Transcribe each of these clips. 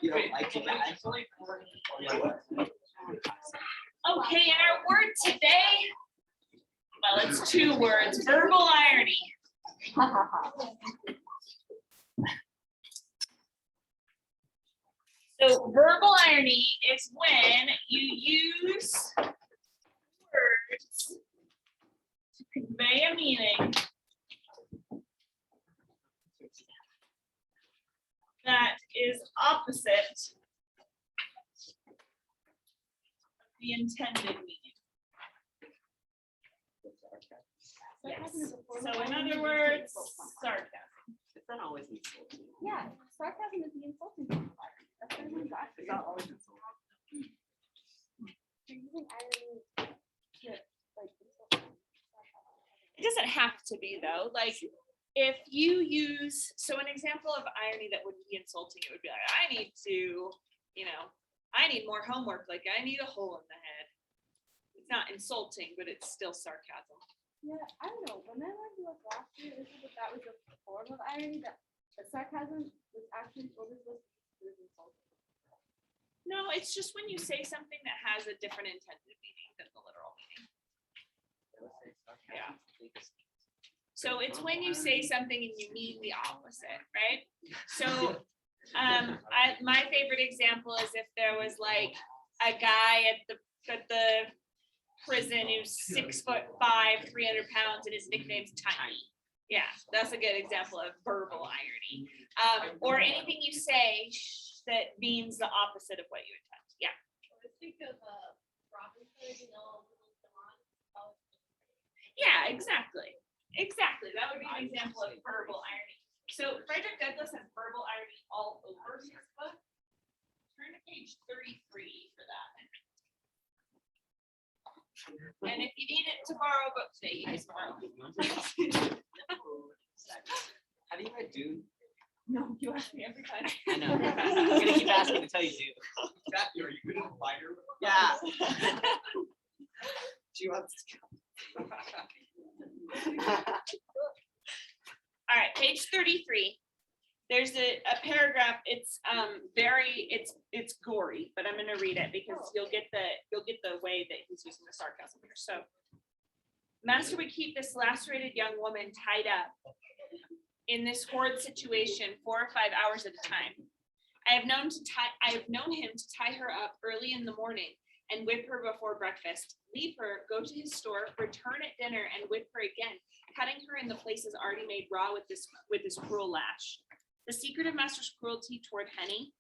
You don't like to die. Okay, and our word today, well, it's two words, verbal irony. So verbal irony is when you use words to convey a meaning that is opposite of the intended meaning. Yes. So in other words, sarcasm. It's not always insulting. Yeah, sarcasm is the insulting part. That's what everyone got. It's not always insulting. You're using irony to like insult. It doesn't have to be though. Like if you use, so an example of irony that wouldn't be insulting, it would be like, I need to, I need more homework. Like I need a hole in the head. It's not insulting, but it's still sarcasm. Yeah, I don't know. When I learned like last year, this is that was a form of irony that sarcasm was actually was insulting. No, it's just when you say something that has a different intended meaning than the literal meaning. Yeah. So it's when you say something and you mean the opposite, right? So my favorite example is if there was like a guy at the prison who's 6'5", 300 pounds, and his nickname's Tiny. Yeah, that's a good example of verbal irony. Or anything you say that means the opposite of what you intend. Yeah. I think of Robin Hood, Yeah, exactly. Exactly. That would be an example of verbal irony. So Frederick Douglass has verbal irony all over his book. Turn to page 33 for that. And if you need it to borrow a book today, you just borrow. How do you write dude? No, you ask me every time. I know. I'm gonna keep asking until you do. Are you good at fire? Yeah. Do you want All right, page 33. There's a paragraph. It's it's gory, but I'm going to read it because you'll get the way that he's using the sarcasm here. So, Master would keep this lacerated young woman tied up in this horrid situation 4 or 5 hours at a time. I have known him to tie her up early in the morning and whip her before breakfast, leave her, go to his store, return at dinner, and whip her again, cutting her in the places already made raw with this cruel lash. The secret of Master's cruelty toward Henny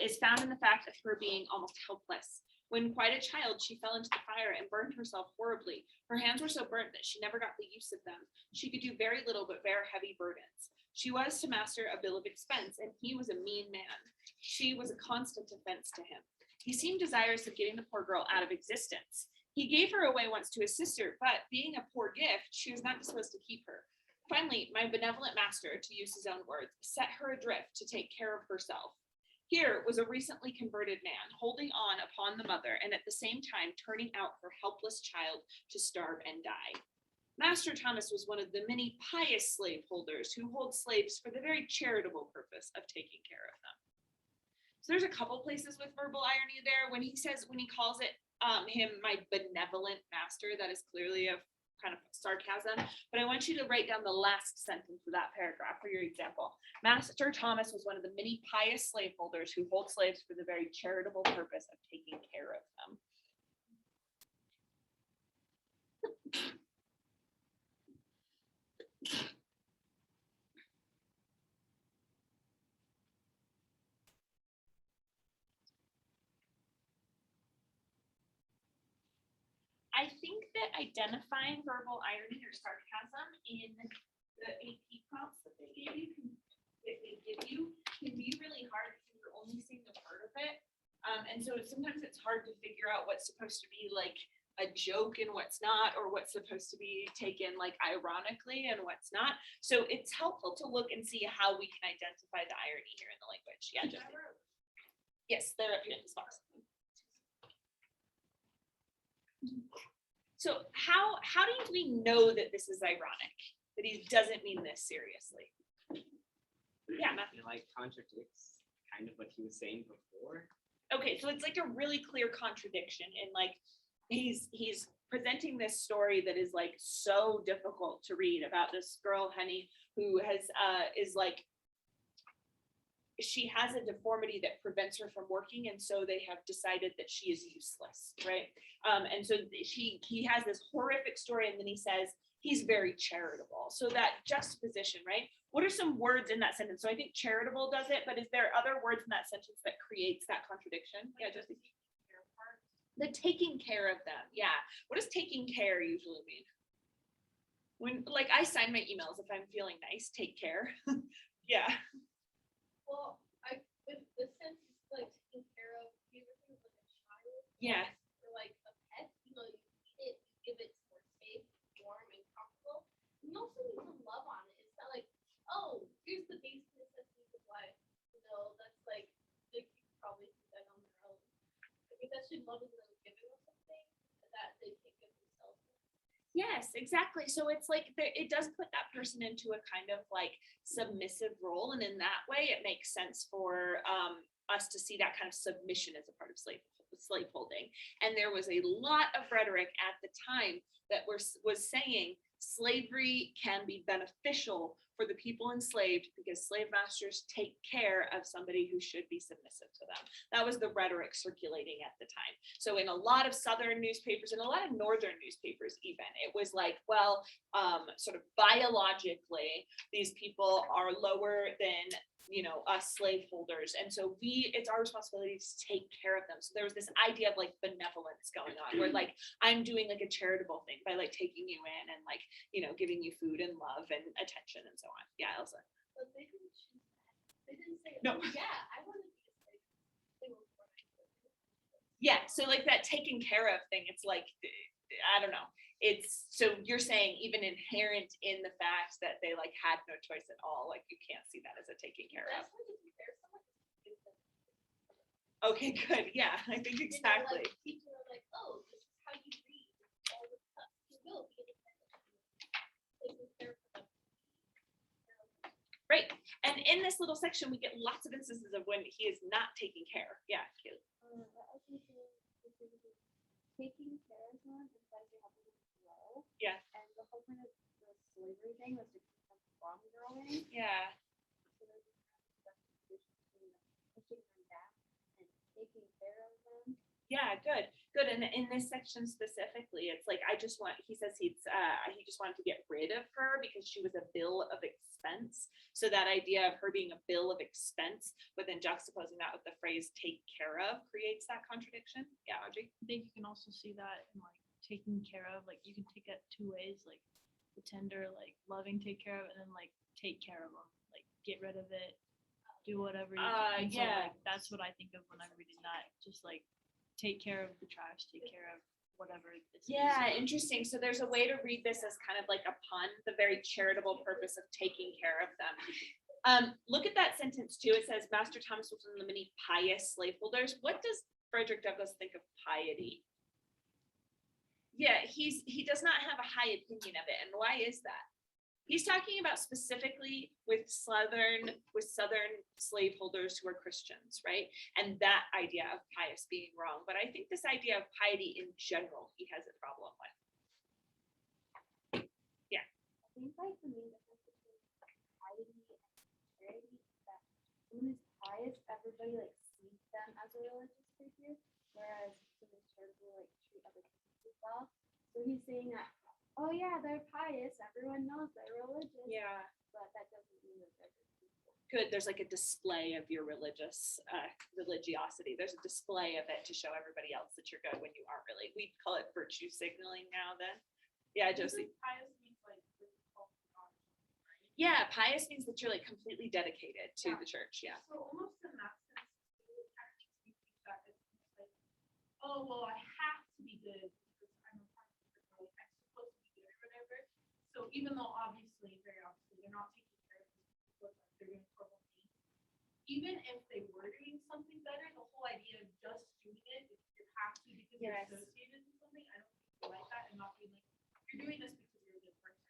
is found in the fact of her being almost helpless. When quite a child, she fell into the fire and burned herself horribly. Her hands were so burnt that she never got the use of them. She could do very little but bear heavy burdens. She was to Master a bill of expense, and he was a mean man. She was a constant offense to him. He seemed desirous of getting the poor girl out of existence. He gave her away once to his sister, but being a poor gift, she was not disposed to keep her. Finally, my benevolent master, to use his own words, set her adrift to take care of herself. Here was a recently converted man holding on upon the mother and at the same time turning out her helpless child to starve and die. Master Thomas was one of the many pious slaveholders who hold slaves for the very charitable purpose of taking care of them. So there's a couple places with verbal irony there. When he calls it him my benevolent master, that is clearly a kind of sarcasm, but I want you to write down the last sentence of that paragraph for your example. Master Thomas was one of the many pious slaveholders who hold slaves for the very charitable purpose of taking care of them. I think that identifying verbal irony or sarcasm in the AP prompts that they give you can be really hard because you're only seeing a part of it. And so sometimes it's hard to figure out what's supposed to be like a joke and what's not, or what's supposed to be taken like ironically and what's not. So it's helpful to look and see how we can identify the irony here in the language. Yeah, yes, they're up here in this box. So how do we know that this is ironic? That he doesn't mean this seriously? Yeah, Matthew. It like contradicts kind of what was saying before. Okay, so it's like a really clear contradiction, and like he's presenting this story that is like so difficult to read about this girl, Honey, who has is like she has a deformity that prevents her from working, and so they have decided that she is useless, right? And so he has this horrific story, and then he says he's very charitable. So that juxtaposition, right? What are some words in that sentence? So I think charitable does it, but is there other words in that sentence that creates that contradiction? Yeah, Josie. The taking care of them. Yeah. What does taking care usually mean? When like I sign my emails if I'm feeling nice, take care. Yeah. Well, with the sense like taking care of, do you ever think of like a child? Yeah. Or like a pet, you know, you feed it, you give it more safe, warm, and comfortable. And you also need to love on it. It's not like, oh, here's the basic necessities of life. You know, that's like they could probably do that on their own. I think that should love is them giving us something that they can't give themselves. Yes, exactly. So it's like it does put that person into a kind of like submissive role, and in that way, it makes sense for us to see that kind of submission as a part of slaveholding. And there was a lot of rhetoric at the time that was saying slavery can be beneficial for the people enslaved because slave masters take care of somebody who should be submissive to them. That was the rhetoric circulating at the time. So in a lot of Southern newspapers and a lot of Northern newspapers even, it was like, well, sort of biologically, these people are lower than, you know, us slaveholders. And so it's our responsibility to take care of them. So there was this idea of like benevolence going on where like, I'm doing like a charitable thing by like taking you in and like, you know, giving you food and love and attention and so on. Yeah, Elsa. But they didn't choose that. They didn't say, No. oh, yeah, I want to be a slave. They were born. Yeah, so like that taking care of thing, it's like, I don't know. It's so you're saying even inherent in the fact that they like had no choice at all, like you can't see that as a taking care of. That's when you compare someone to them. Okay, good. Yeah, I think exactly. You know, like, people are like, oh, this is how you read. All the stuff. You will be independent. Taking care of them. Right. And in this little section, we get lots of instances of when he is not taking care. Yeah, Kaylee. Taking care of someone implies you're helping them grow. Yeah. And the whole point of the slavery thing was to keep them from growing. Yeah. So there's this kind of juxtaposition between pushing them back and taking care of them. Yeah, good. Good. And in this section specifically, it's like he says he just wanted to get rid of her because she was a bill of expense. So that idea of her being a bill of expense, but then juxtaposing that with the phrase take care of creates that contradiction. Yeah, Audrey. I think you can also see that in like taking care of, like you can take it two ways, like the tender, like loving, take care of, and then like take care of them, like get rid of it, do whatever you can. So, Yeah. like, that's what I think of when I'm reading that. Just like take care of the trash, take care of whatever this Yeah, is. interesting. So there's a way to read this as kind of like a pun, the very charitable purpose of taking care of them. Look at that sentence too. It says Master Thomas was one of the many pious slaveholders. What does Frederick Douglass think of piety? Yeah, he does not have a high opinion of it. And why is that? He's talking about specifically with Southern slaveholders who are Christians, right? And that idea of pious being wrong. But I think this idea of piety in general, he has a problem with. Yeah. I think like the main difference between piety and charity is that someone who's pious, everybody like sees them as a religious figure, whereas someone who's charitable like treat other people as well. So he's saying that, oh yeah, they're pious, everyone knows they're religious. Yeah. But that doesn't mean that they're good people. Good. There's like a display of your religious religiosity. There's a display of it to show everybody else that you're good when you aren't really. We call it virtue signaling now then. Yeah, Josie. Pious means like Yeah, pious means that you're like completely dedicated to the church. Yeah. So almost in that sense, it actually speaks that it's like, oh well, I have to be good because I'm a practice like I'm supposed to be good or whatever. So even though very obviously, they're not taking care of these people, like they're doing horrible things. Even if they were doing something better, the whole idea of just doing it if you have to because you're associated with something, I don't think you like that and not being like you're doing this because you're a good person.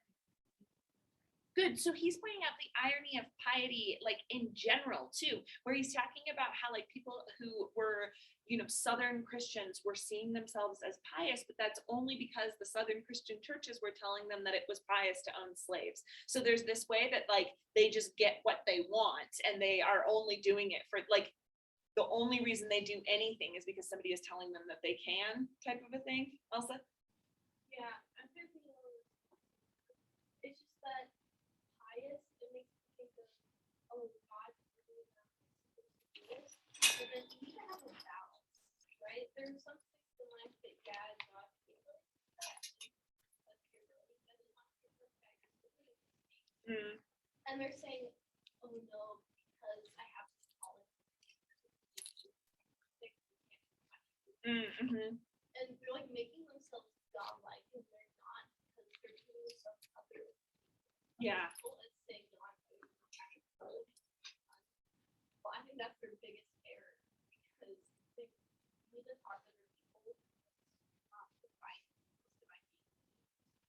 Good. So he's pointing out the irony of piety, like in general too, where he's talking about how like people who were, Southern Christians were seeing themselves as pious, but that's only because the Southern Christian churches were telling them that it was pious to own slaves. So there's this way that like they just get what they want and they are only doing it for like the only reason they do anything is because somebody is telling them that they can, type of a thing. Elsa? Yeah, I'm thinking it's just that pious, it makes me think of, oh, God, really not supposed to do this. But then you need to have a balance, right? There's some things in life that God gave us. But you're really doesn't want to perfect. And they're saying, oh no, because I have this calling. And they're like making themselves godlike and they're not because they're doing some other Yeah. people and saying no, I'm doing it. Well, I think that's their biggest error because they need to talk to other people, not divine being.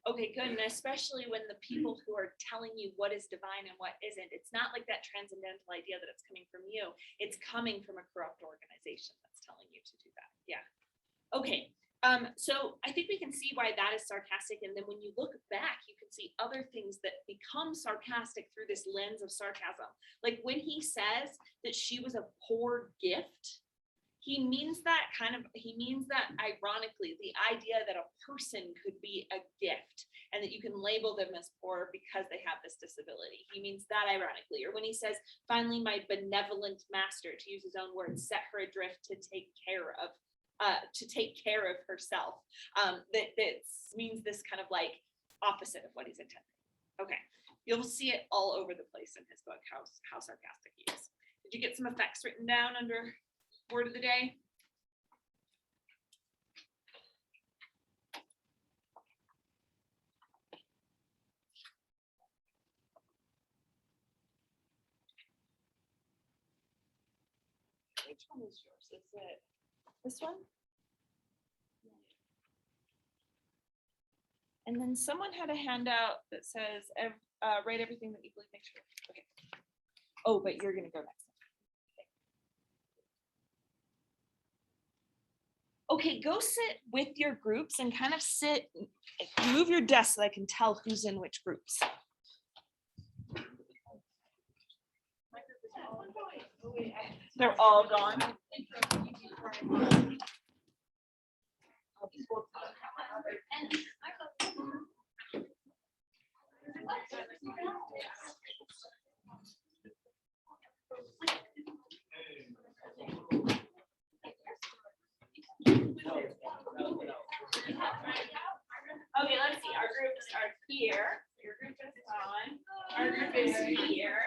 Okay, good. And especially when the people who are telling you what is divine and what isn't, it's not like that transcendental idea that it's coming from you. It's coming from a corrupt organization that's telling you to do that. Yeah. Okay. So I think we can see why that is sarcastic. And then when you look back, you can see other things that become sarcastic through this lens of sarcasm. Like when he says that she was a poor gift, he means that ironically, the idea that a person could be a gift and that you can label them as poor because they have this disability. He means that ironically. Or when he says, finally, my benevolent master, to use his own words, set her adrift to take care of herself. That means this kind of like opposite of what he's intending. Okay, you'll see it all over the place in his book, how sarcastic he is. Did you get some effects written down under word of the day? Which one is yours? Is it this one? And then someone had a handout that says, write everything that you believe makes sure. Okay. Oh, but you're going to go next. Okay, go sit with your groups and kind of move your desk so I can tell who's in which groups. They're all gone. Okay, let's see. Our groups are here. Your group is on. Our group is here.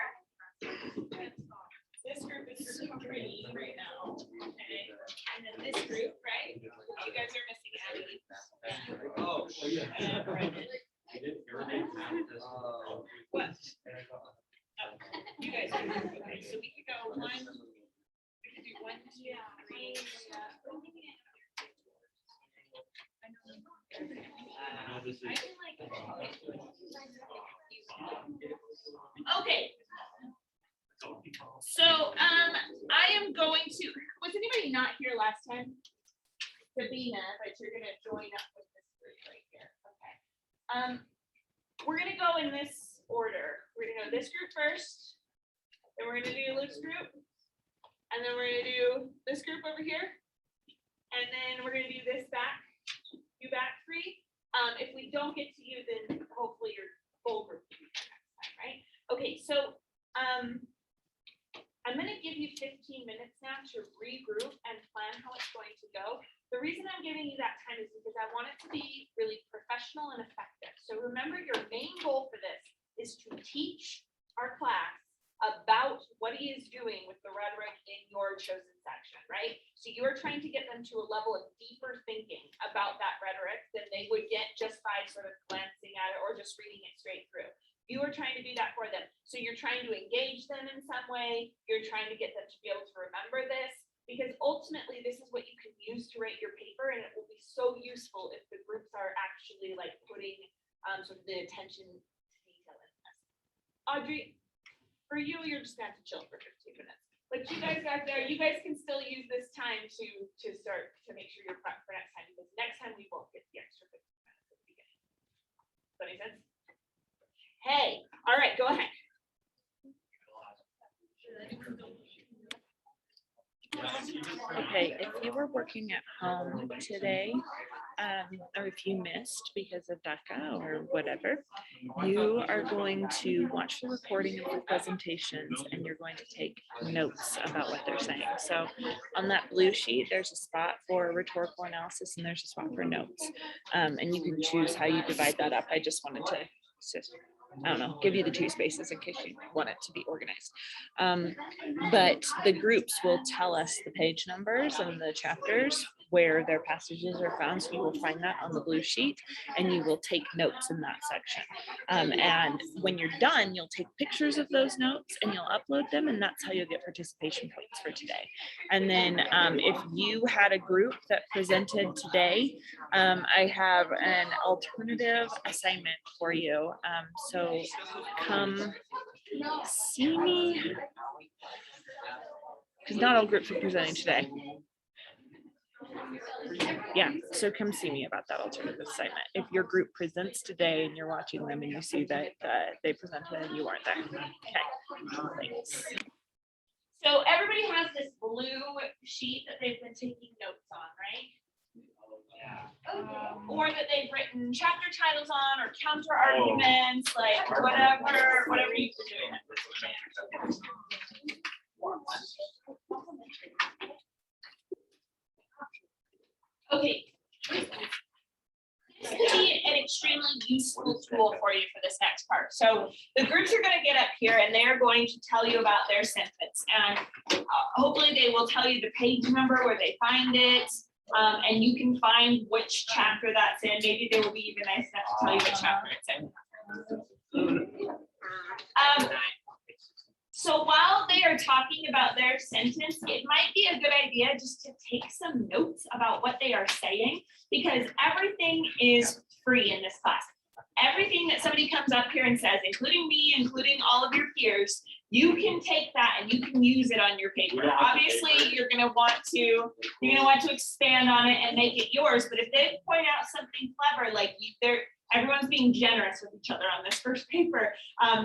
This group is pretty right now. Okay. And then this group, right? You guys are missing Abby. Oh, yeah. And Brendan. What? Oh, you guys are okay. So we could go one. We could do 1, 2, 3. Okay. So I am going to, was anybody not here last time? Sabina, but you're gonna join up with this group right here. Okay. We're gonna go in this order. We're gonna go this group first, then we're gonna do Luke's group, and then we're gonna do this group over here, and then we're gonna do this back, you back 3. If we don't get to you, then hopefully your full group will be here next time, right? Okay, so I'm gonna give you 15 minutes now to regroup and plan how it's going to go. The reason I'm giving you that time is because I want it to be really professional and effective. So remember, your main goal for this is to teach our class about what he is doing with the rhetoric in your chosen section, right? So you are trying to get them to a level of deeper thinking about that rhetoric than they would get just by sort of glancing at it or just reading it straight through. You are trying to do that for them. So you're trying to engage them in some way. You're trying to get them to be able to remember this, because ultimately this is what you can use to write your paper, and it will be so useful if the groups are actually like putting sort of the attention to detail in this. Audrey, for you, you're just gonna have to chill for 15 minutes. But you guys back there, you guys can still use this time to start to make sure you're prepped for next time, because next time we won't get the extra 15 minutes at the beginning. Does that make sense? Hey, all right, go ahead. Okay, if you were working at home today, or if you missed because of DACA or whatever, you are going to watch the recording of the presentations and you're going to take notes about what they're saying. So on that blue sheet, there's a spot for rhetorical analysis and there's a spot for notes. And you can choose how you divide that up. I just wanted to I don't know, give you the 2 spaces in case you want it to be organized. But the groups will tell us the page numbers and the chapters where their passages are found. So you will find that on the blue sheet and you will take notes in that section. And when you're done, you'll take pictures of those notes and you'll upload them, and that's how you'll get participation points for today. And then if you had a group that presented today, I have an alternative assignment for you. So come see me, because not all groups are presenting today. Yeah, so come see me about that alternative assignment. If your group presents today and you're watching them and you see that they presented and you weren't there. Okay, thanks. So everybody has this blue sheet that they've been taking notes on, right? Or that they've written chapter titles on, or counter arguments, like whatever you've been doing. Okay. This could be an extremely useful tool for you for this next part. So the groups are going to get up here and they're going to tell you about their sentence, and hopefully they will tell you the page number where they find it. And you can find which chapter that's in. Maybe they will be even nice enough to tell you which chapter it's in. So while they are talking about their sentence, it might be a good idea just to take some notes about what they are saying, because everything is free in this class. Everything that somebody comes up here and says, including me, including all of your peers, you can take that and you can use it on your paper. Obviously, you're going to want to expand on it and make it yours. But if they point out something clever, like everyone's being generous with each other on this first paper,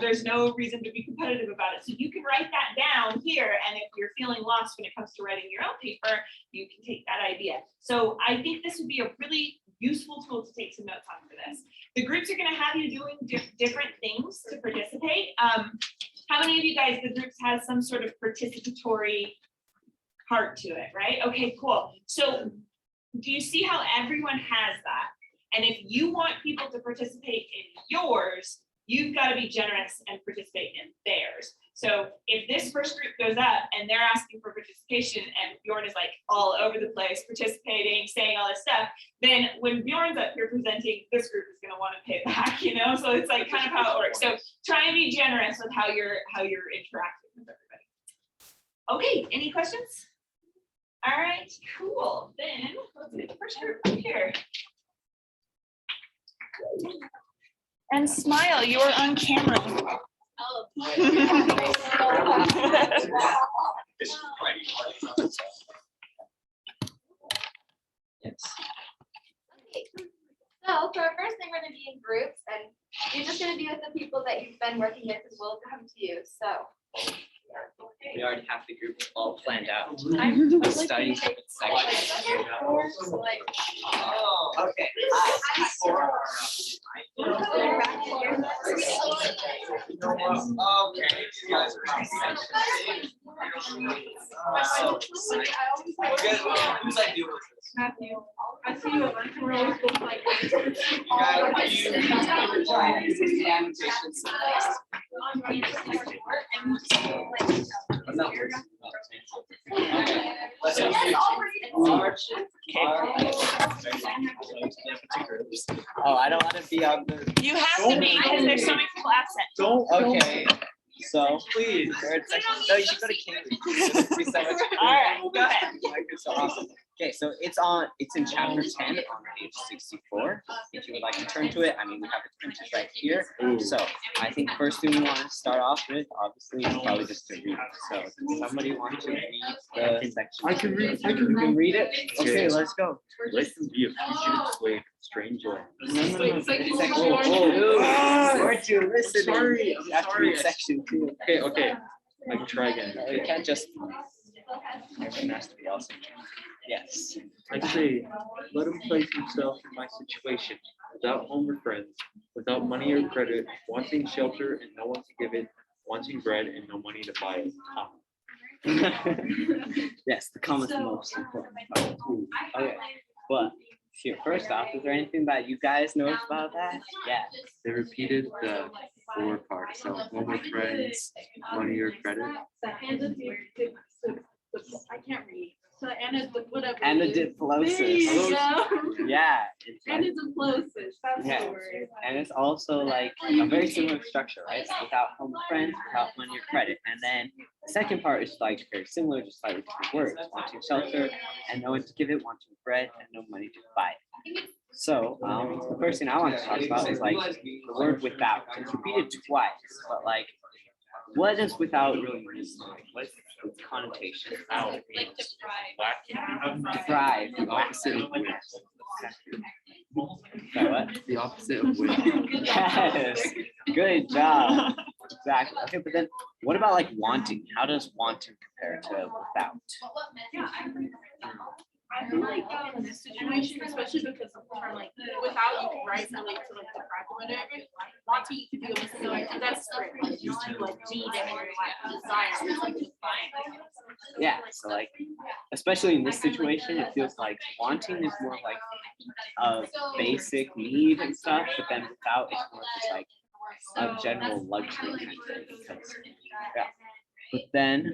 there's no reason to be competitive about it. So you can write that down here. And if you're feeling lost when it comes to writing your own paper, you can take that idea. So I think this would be a really useful tool to take some notes on for this. The groups are going to have you doing different things to participate. How many of you guys, the groups has some sort of participatory part to it, right? Okay, cool. So do you see how everyone has that? And if you want people to participate in yours, you've got to be generous and participate in theirs. So if this first group goes up and they're asking for participation and Bjorn is like all over the place, participating, saying all this stuff, then when Bjorn's up here presenting, this group is going to want to pay back, you know? So it's like kind of how it works. So try and be generous with how you're interacting with everybody. Okay, any questions? All right, cool. Then let's get the first group up here. And smile, you are on camera. Oh. Yes. Okay. So for our first thing, we're going to be in groups, and you're just going to be with the people that you've been working with as well come to you. So We already have the group all planned out. I'm totally Studying gonna take sections. like Okay. You guys are who's like doing this? Matthew, I see you at lunch, and we're always both like. You guys, are you annotations? Let's do March. Oh, I don't want to be on the. You have to be because there's so many people absent. Okay. So please, no, you should go to Cambridge. It's gonna be so much. All right, go ahead. Like, it's so awesome. Okay, Okay, so it's in chapter 10 on page 64. If you would like to turn to it, I mean, we have it printed right here. So I think first thing we want to start off with, obviously, is probably just to read. So does somebody want to read the section? I can read. You can read it? Okay, let's go. Listen be a fugitive slave, stranger. No. It's like It's you section want- two. Weren't you listening? Sorry, I'm You have to sorry. read section 2. Okay. I can try again. You can't just. Everyone has to be awesome. Yes. I say, let him place himself in my situation, without home or friends, without money or credit, wanting shelter and no one to give it, wanting bread and no money to buy it. Yes, the comma's the most important. Okay, but here, first off, is there anything that you guys know about that? Yeah. They repeated the 4 parts, so home or friends, money or credit. I can't read. So whatever. Anadiplosis. There you go. Yeah. it's like- Anadiplosis, that's Yeah. the word. And it's also like a very similar structure, right? So without home or friends, without money or credit. And then the second part is like very similar, just slightly different words. Wanting shelter and no one to give it, wanting bread and no money to buy it. So the first thing I want to talk about is like the word without. It's repeated twice, but like what does without really mean? Like, what's its connotation? Out. Like deprive. Deprive. The opposite of with. So what? The opposite of with. Yes. Good job. Exactly. Okay, but then what about like wanting? How does wanting compare to without? I feel like in this situation, especially because of the term like without you can right relate to like the crack or whatever, wanting you could be able to say like desperate, like you like need and you're like desire, it's like fine. Yeah, so like, especially in this situation, it feels like wanting is more like a basic need and stuff, but then without it's more just like a general luxury kind of thing. Because, yeah. But then,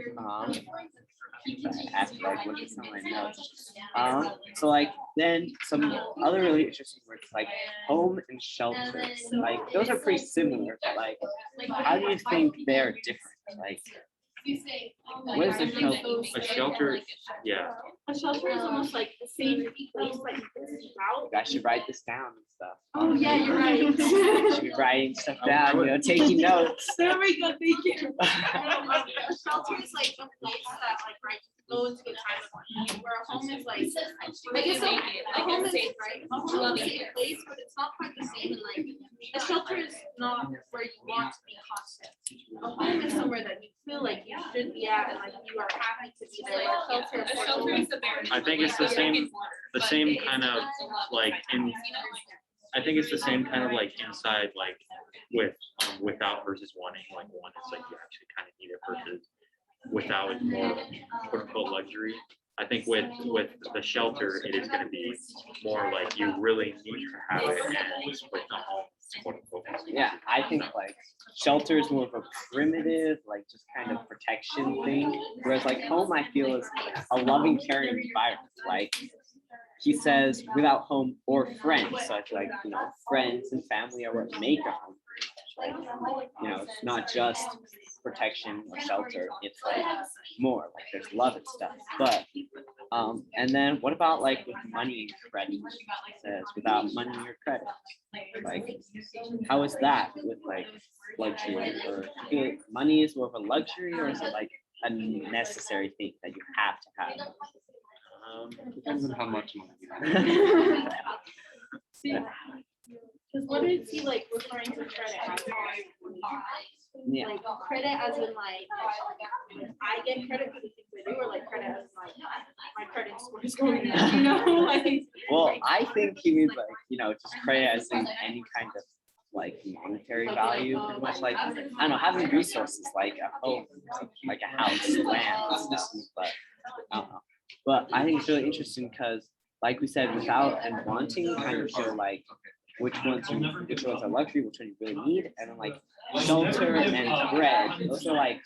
after like look at some of my notes. So like then some other really interesting words like home and shelter. Like those are pretty similar, but like how do you think they're different? Like what is a shelter? A shelter, yeah. A shelter is almost like the same place that you can sleep out. I should write this down and stuff. Oh yeah, you're right. Should be writing stuff down, you know, taking notes. There we go, thank you. A shelter is like a place that like right you go into a time of need, where a home is like I guess a home is right. A home is a place, but it's not quite the same. And like a shelter is not where you want to be constant. A home is somewhere that you feel like you should be at and like you are happy to be there. A shelter is the bare. I think it's the same kind of like I think it's the same kind of like inside like with without versus wanting. Like one is like you actually kind of need it versus without is more quote unquote luxury. I think with the shelter it is going to be more like you really need to have it, and with the home quote unquote. Yeah, I think like shelter is more of a primitive, like just kind of protection thing. Whereas like home, I feel is a loving, caring environment. Like he says, without home or friends. So it's like, you know, friends and family are what make a home. Like, you know, it's not just protection or shelter. It's like more like there's love and stuff. But and then what about like with money and credit? It says without money or credit. Like how is that with like luxury? Or do you feel like money is more of a luxury, or is it like a necessary thing that you have to have? Depends on how much money you have. Because what is he like referring to credit as? Yeah. Like credit as in like I get credit for the things I do, or like credit as in like my credit score is going up, you know? Like Well, I think he means like, you know, just credit as in any kind of like monetary value, pretty much like, I don't know, having resources like a home, like a house, land and stuff, but I don't know. But I think it's really interesting because like we said, without and wanting you kind of show like which ones are luxury, which one you really need, and then like shelter and bread, those are like,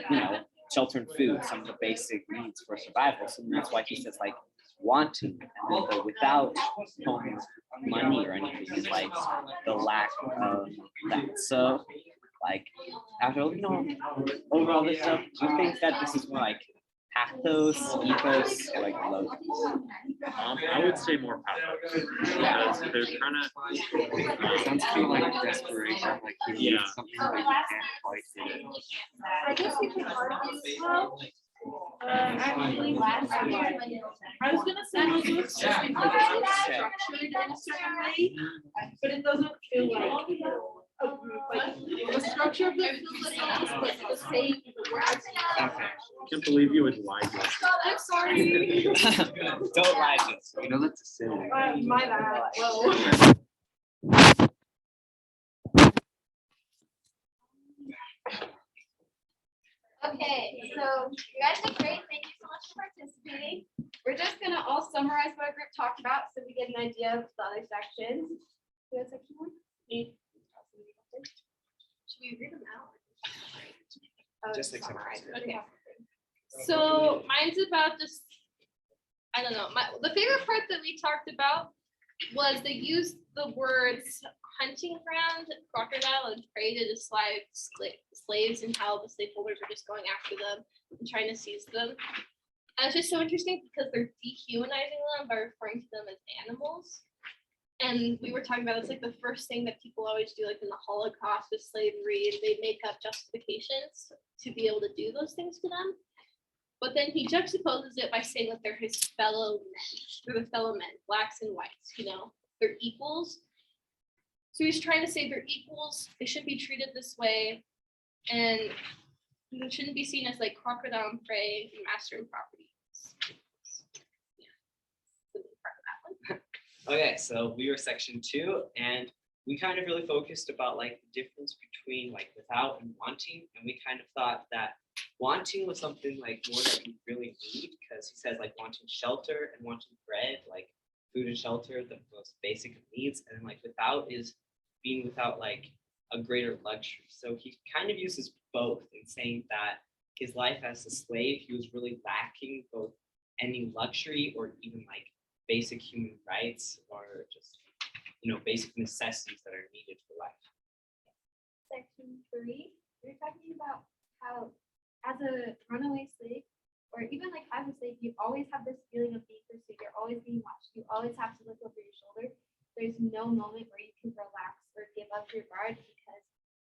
you know, shelter and food, some of the basic needs for survival. So that's why he says like wanting, and then the without home, money or anything is like the lack of that. So like after looking over all this stuff, do you think that this is more like pathos, ethos, or like logos? I would say more pathos because they're trying to. Sounds kind of like desperation, like you need Yeah. something that you can't quite get it. I guess you could argue, well, Actually, last year, I was gonna say those books just because it's structured in a certain way, but it doesn't feel like a group. Like the structure of the feels like it's like the same words. Okay. I can't believe you would lie. to us. I'm sorry. Don't lie to us. You know, that's a sin. My bad. Well, okay, so you guys did great. Thank you so much for participating. We're just gonna all summarize what our group talked about so we get an idea of the other sections. Who has section one? Me. Should we read them out? Just like summarize. summarize. Okay. so mine's about this. I don't know. The favorite part that we talked about was they used the words hunting ground, crocodile, and prey to describe slaves and how the slaveholders are just going after them and trying to seize them. And it's just so interesting because they're dehumanizing them by referring to them as animals. And we were talking about it's like the first thing that people always do, like in the Holocaust with slavery, they make up justifications to be able to do those things to them. But then he juxtaposes it by saying that they're his fellow men. They're the fellow men, blacks and whites, you know, they're equals. So he's trying to say they're equals, they should be treated this way, and they shouldn't be seen as like crocodile and prey and master and property. Yeah. So the part of that one. Okay, so we were section 2, and we kind of really focused about like the difference between like without and wanting, and we kind of thought that wanting was something like more that we really need, because he says like wanting shelter and wanting bread, like food and shelter, the most basic of needs, and then like without is being without like a greater luxury. So he kind of uses both in saying that his life as a slave, he was really lacking both any luxury or even like basic human rights or just, you know, basic necessities that are needed for life. Section 3, we're talking about how as a runaway slave, or even like as a slave, you always have this feeling of being pursued. You're always being watched. You always have to look over your shoulder. There's no moment where you can relax or give up your guard because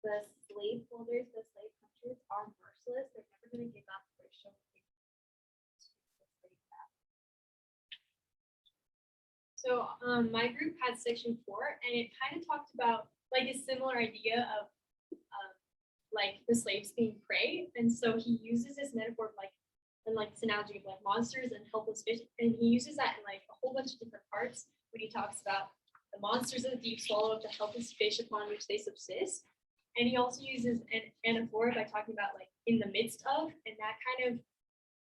the slave holders, the slave hunters are merciless. They're never going to give up or show anything. So my group had section 4, and it kind of talked about like a similar idea of like the slaves being prey. And so he uses this metaphor of like, and like this analogy of like monsters and helpless fish. And he uses that in like a whole bunch of different parts when he talks about the monsters of the deep swallow up the helpless fish upon which they subsist. And he also uses an anaphora by talking about like in the midst of, and that kind of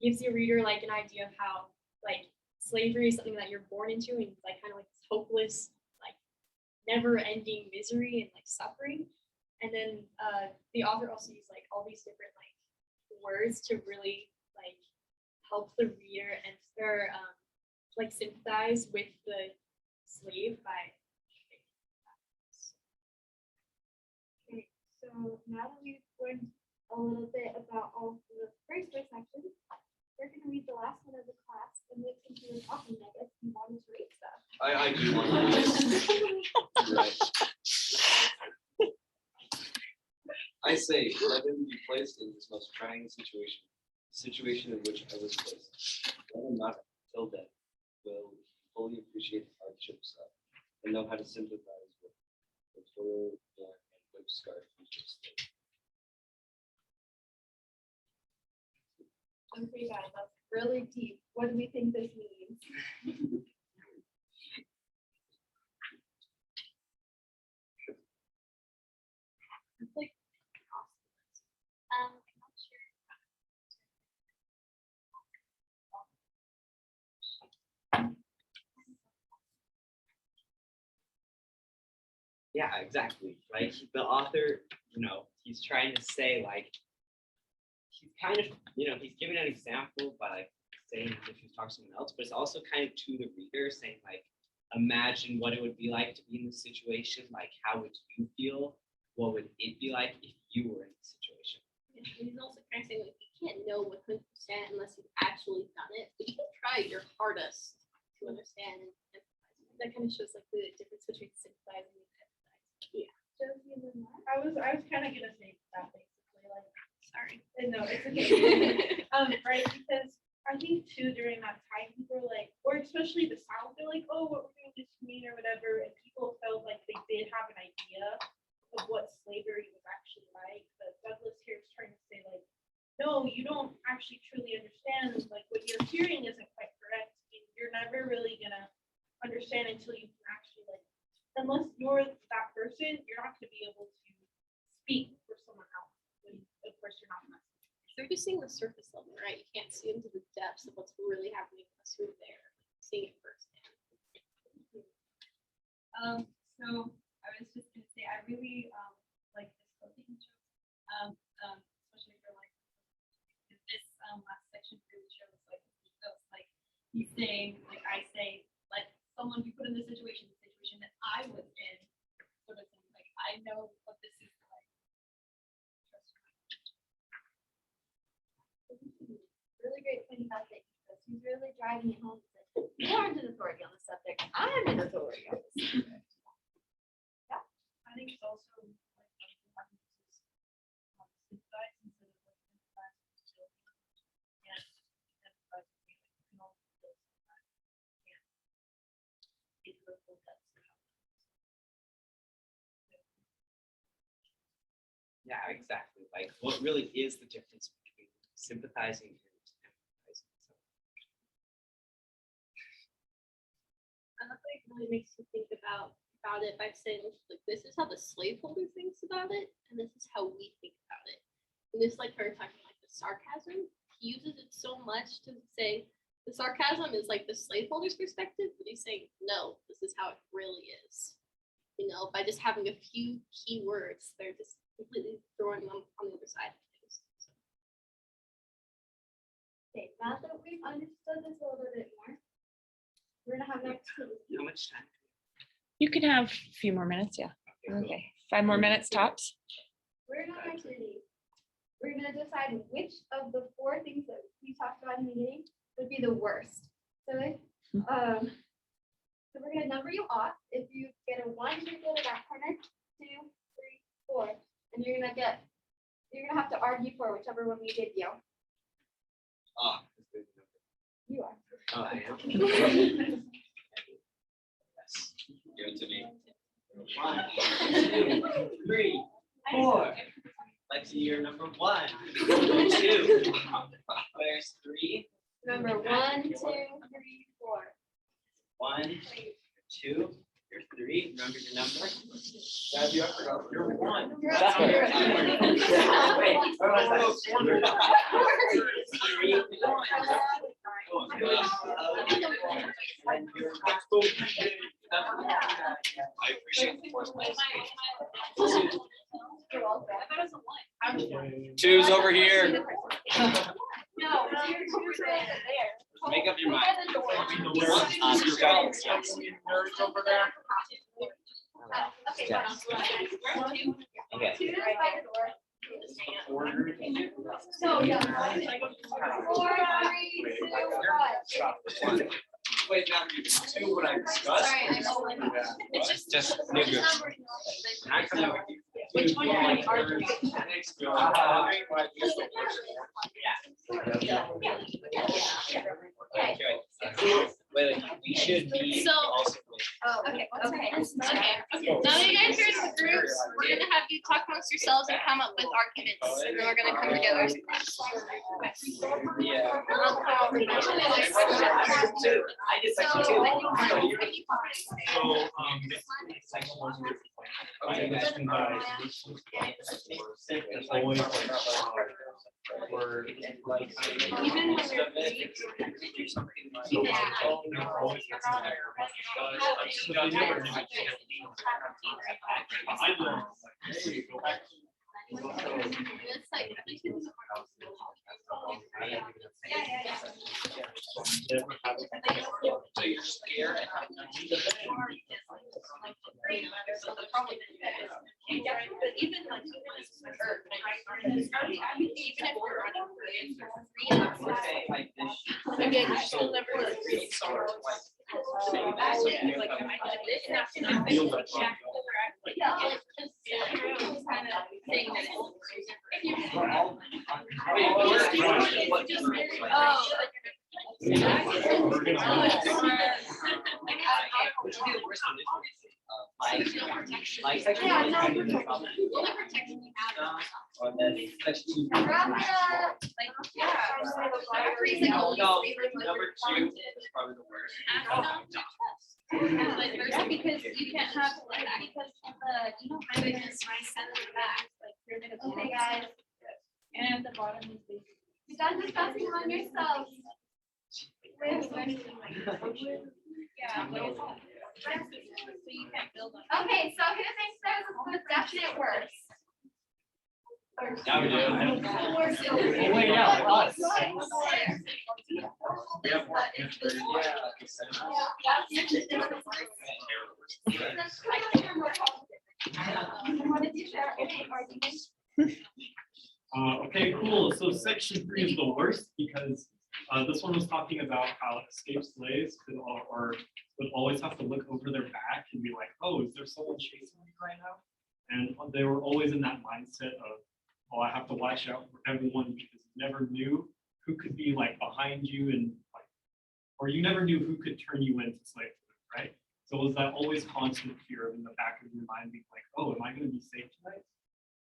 gives your reader like an idea of how like slavery is something that you're born into and like kind of like this hopeless, like never-ending misery and like suffering. And then the author also used like all these different like words to really like help the reader and like sympathize with the slave by. Okay, so now that we've learned a little bit about all of the first four sections, we're going to read the last one of the class, and then since you were talking, I guess you wanted to read stuff. I do want to. Right. I say, let him be placed in this most trying situation in which I was placed. Let him not till death will fully appreciate the hardships and know how to sympathize with the toil, and whip scarred features. Okay, guys, that's really deep. What do we think this means? It's like I'm not sure. Yeah, exactly. Like the author, you know, he's trying to say like, he's kind of, you know, he's giving an example by like saying if he's talking to someone else, but it's also kind of to the reader saying like, imagine what it would be like to be in this situation. Like, how would you feel? What would it be like if you were in this situation? He's also kind of saying like, be can't know 100% unless you've actually done it, but you can try your hardest to understand and empathize. That kind of shows like the difference between sympathizing and empathizing. Yeah. Josie and then Mark? I was kind of gonna say that basically, like, Sorry. no, it's okay. Right, because I think too during that time people were like, or especially the South, they're like, oh, what we're doing is mean or whatever, and people felt like they did have an idea of what slavery was actually like. But Douglas here is trying to say like, no, you don't actually truly understand. Like what you're hearing isn't quite correct. And you're never really gonna understand until you can actually like, unless you're that person, you're not gonna be able to speak for someone else. When, of course, you're not. They're just seeing the surface level, right? You can't see into the depths of what's really happening unless you're there, seeing it firsthand. So I was just gonna say, I really like this clothing joke, especially for like this last section really shows like he's saying, like I say, like someone be put in the situation that I was in, sort of thing. Like I know what this is like. Really great point about that, because he's really driving it home. You aren't an authority on the subject. I'm an authority on the subject. I think it's also like sympathize instead of like empathize with children. And empathize with me, like, you can all feel sometimes. And it's the full depths of how it is. Yeah, exactly. Like, what really is the difference between sympathizing and empathizing? So, I love that it really makes you think about it by saying like this is how the slaveholder thinks about it, and this is how we think about it. And this like her talking like the sarcasm, he uses it so much to say the sarcasm is like the slaveholder's perspective, but he's saying no, this is how it really is. You know, by just having a few key words, they're just completely throwing them on the other side of things. So. Okay, now that we've understood this a little bit more, we're gonna have an activity. how much time? You can have a few more minutes, yeah. Okay, 5 more minutes tops. We're gonna have an activity. We're gonna decide which of the 4 things that we talked about in the beginning would be the worst. So, so we're gonna number you off. If you get a 1, you're good at that corner. 2, 3, 4, and you're gonna have to argue for whichever one we give you. Ah. You are. Oh, I am. Give it to me. 1, 2, 3, 4. Lexi, you're number 1. 2. There's 3. Remember 1, 2, 3, 4. 1, 2. You're 3. Remember your number. Dad, you forgot. You're 1. I appreciate the force. 2's over here. No, you're there. Make up your mind. Okay, Okay. 2 is by the door. So, yeah. 4, 3, 2, 1. Wait, now you 2 what I discussed. Sorry, I know. It's just you're good. Which one are you arguing? Wait, we should be So- also. Oh, okay, okay. Okay. Now that you guys are in the groups, we're gonna have you talk amongst yourselves and come up with arguments, and then we're gonna come together as a class. Yeah. I did section 2. Okay, you guys can buy. Even when you're free, it's like. So you're scared. But even like, even if we're running for We're saying like this. Again, you still never agree. Like section Yeah, one, no, I we're didn't talking- comment. Only protection you have. Or then section two. Like, yeah. No, number two is probably the worst. Yeah, because you can't have, like, because of the, you know, highway is my center back, like pyramid of. Okay, guys. And the bottom is basically. You guys are focusing on yourselves. Yeah. So you can't build on. Okay, so who thinks there's a definite worst? Yeah, we do. Oh, wait, yeah, us. Okay, cool. So section 3 is the worst because this one was talking about how escaped slaves would always have to look over their back and be like, oh, is there someone chasing me right now? And they were always in that mindset of, oh, I have to watch out for everyone because you never knew who could be like behind you and like, or you never knew who could turn you into slavery, right? So it was that always constant fear in the back of your mind being like, oh, am I going to be safe tonight?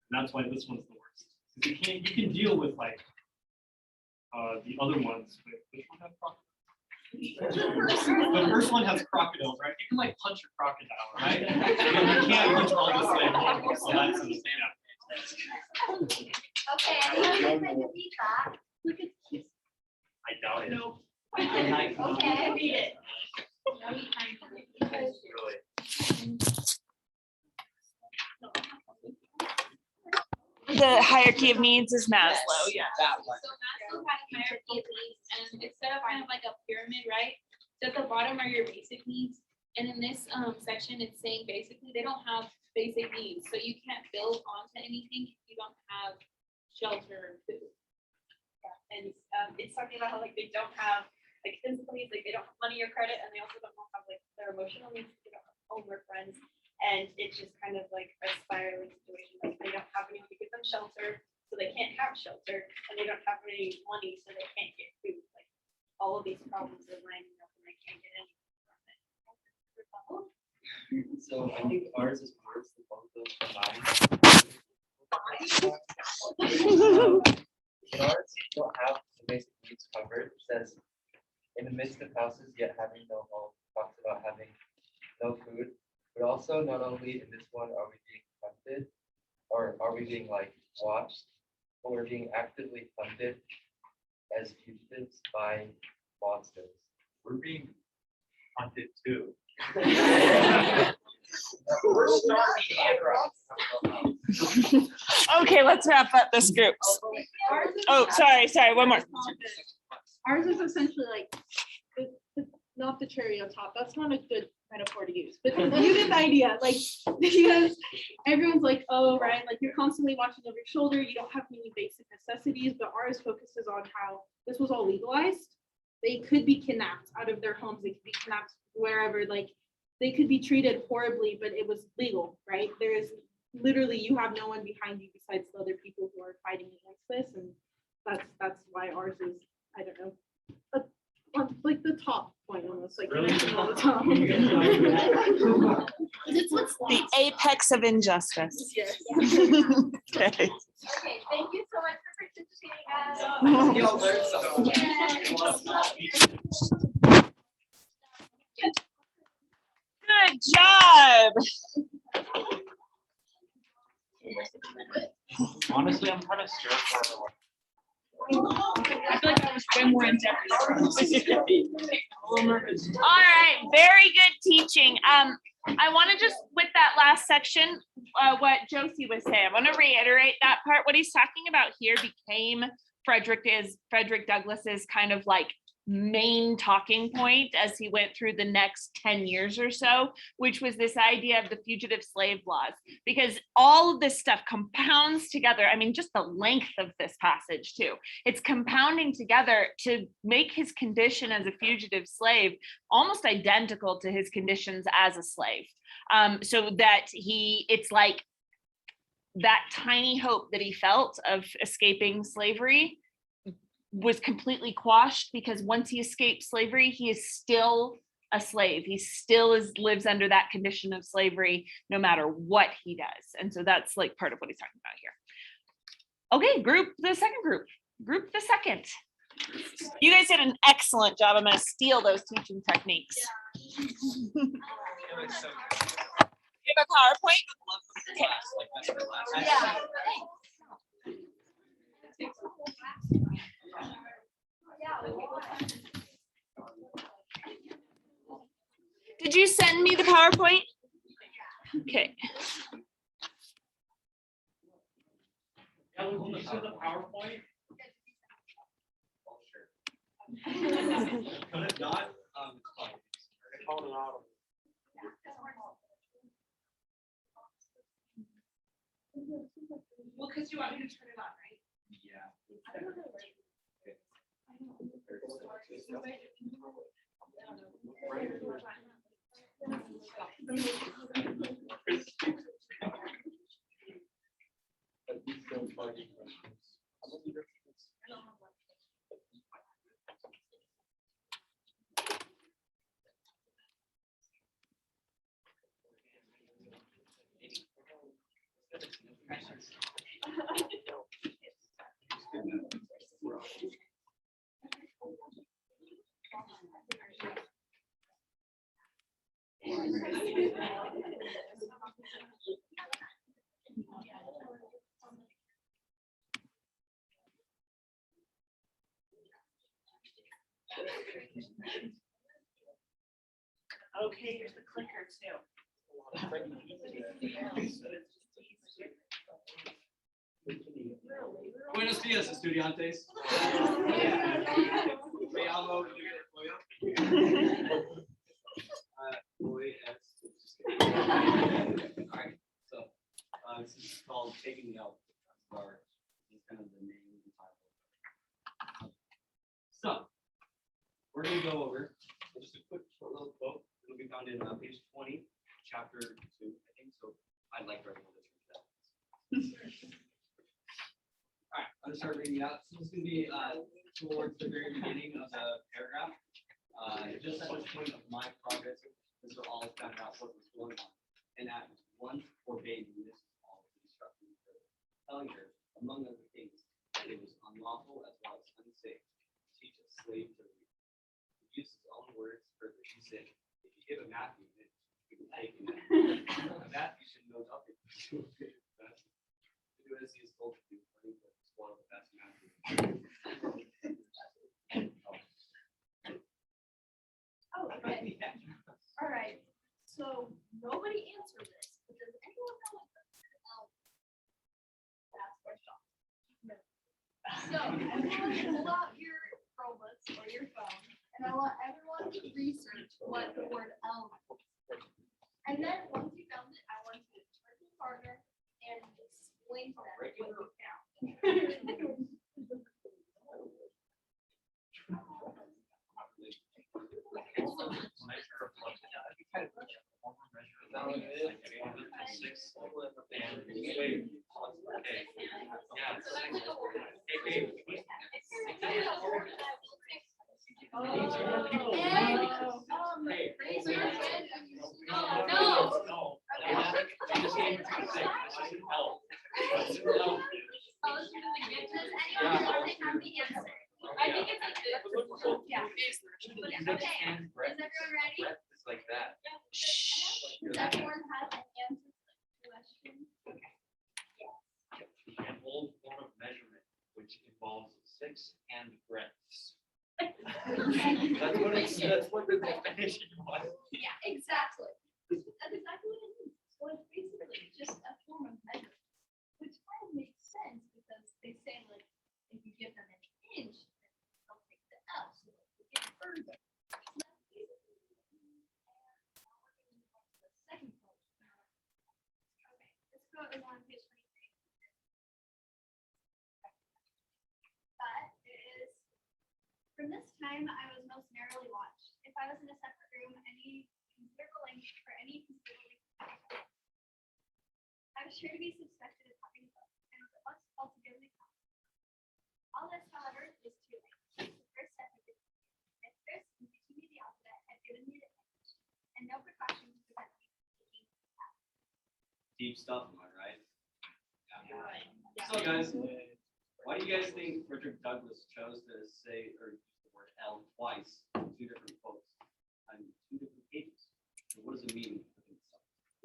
And that's why this one's the worst. Because you can deal with like the other ones, but which one has crocodile? The first one has crocodiles, right? You can like punch a crocodile, right? But you can't punch all the slave. So that's Okay, anyone who's to beat that? I doubt it. No. Okay. Beat it. The hierarchy of needs is Maslow, yeah. That one. So Maslow had a hierarchy of needs, and instead of kind of like a pyramid, right? So at the bottom are your basic needs, and in this section, it's saying basically they don't have basic needs, so you can't build onto anything if you don't have shelter or food. And it's talking about how like they don't have like physical needs, like they don't have money or credit, and they also don't have like their emotional needs, they don't have home or friends. And it's just kind of like a spiraling situation, like they don't have anyone to give them shelter, so they can't have shelter, and they don't have any money, so they can't get food. Like all of these problems are lining up and they can't get anything from it. So I think ours is worse than both of those combined. In ours, you don't have the basic needs covered. It says, in the midst of houses, yet having no home, talks about having no food. But also, not only in this one are we being hunted, or are we being like watched, but we're being actively hunted as fugitives by monsters. We're being hunted too. We're starting Okay, let's wrap up this group. Oh, sorry, one more. Ours is essentially like, not the cherry on top. That's not a good metaphor to use, but you get the idea. Like, because everyone's like, oh, right, like you're constantly watching over your shoulder. You don't have many basic necessities, but ours focuses on how this was all legalized. They could be kidnapped out of their homes. They could be kidnapped wherever. Like, they could be treated horribly, but it was legal, right? There is literally, you have no one behind you besides the other people who are fighting against this, and that's why ours is, I don't know, like the top point almost, like Really? all the top. It's what's The apex of injustice. Yes. Okay. Okay, thank you so much for participating, guys. You'll learn something. Good job. Honestly, I'm kind of scared for I feel like I was way more in depth. All right, very good teaching. I want to just, with that last section, what Josie was saying, I want to reiterate that part. What he's talking about here became Frederick Douglass's kind of like main talking point as he went through the next 10 years or so, which was this idea of the fugitive slave laws, because all of this stuff compounds together. I mean, just the length of this passage too, it's compounding together to make his condition as a fugitive slave almost identical to his conditions as a slave. So that it's like that tiny hope that he felt of escaping slavery was completely quashed, because once he escaped slavery, he is still a slave. He still lives under that condition of slavery, no matter what he does. And so that's like part of what he's talking about here. Okay, group the second. You guys did an excellent job. I'm going to steal those teaching techniques. You have a PowerPoint? Okay. Yeah. Did you send me the PowerPoint? Okay. Yeah, we will show the PowerPoint. But if not, Well, because you want me to turn it on, right? Okay, here's the clicker too. Buenos dias, estudiantes. Me llamo Alright, so this is called Taking the L. It's kind of the name of the title. So we're gonna go over just a quick short little quote. It'll be found in page 20, chapter 2, I think. So I'd like to recommend this. All right, I'm gonna start reading out. So this is gonna be towards the very beginning of the paragraph. Just at the point of my progress, this will all found out what was going on. And at once forbade this all the instruction for telling her, among other things, that it was unlawful as well as unsafe to teach a slave to read. He used his own words further. He said, if you give a Matthew, he will take him. A Matthew should know nothing. To do as he is told to do, according to one of the best Matthew. Oh, okay. All right. So nobody answered this, but does anyone know what the that's for sure. So everyone pull out your Chromebooks or your phone, and I want everyone to research what the word elm is. And then once you found it, I want you to turn to your partner and explain to them what you found. Raise your hand. No. I think it's a good. Yeah. Okay. Is everyone ready? It's like that. Does everyone have an answer to the question? Okay. An old form of measurement which involves 6 hand breadths. That's what the definition was. Yeah, exactly. That's exactly what it means. So it's basically just a form of measurement, which kind of makes sense because they say like if you give them an inch, then they'll take the L. So if you give So it was on page 23. But it is, from this time I was most narrowly watched. If I was in a separate room, any considerable length for any considerable I was sure to be suspected of having both, and was at once altogether common. All this, however, was too late. The first step had been taken. At first, in teaching me the alphabet had given me the image, and no precaution to prevent me from taking the path. Deep stuff, am I right? Yeah. So guys, why do you guys think Frederick Douglass chose to say or use the word L twice in two different quotes on two different pages? And what does it mean?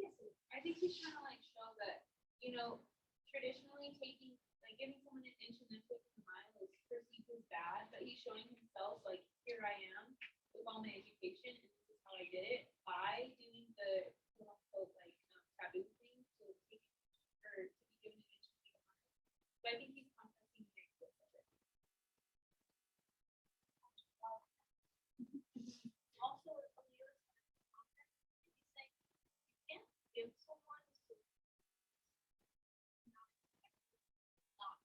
Yes, I think he's trying to like show that, you know, traditionally taking, like giving someone an inch and then taking a mile is perceived as bad, but he's showing himself like, here I am with all my education and this is how I did it by doing the quote unquote like taboo thing to take or to be given an inch and take a mile. So I think he's contrasting the exit of it. Also, from the other side, he's saying you can't give someone to not,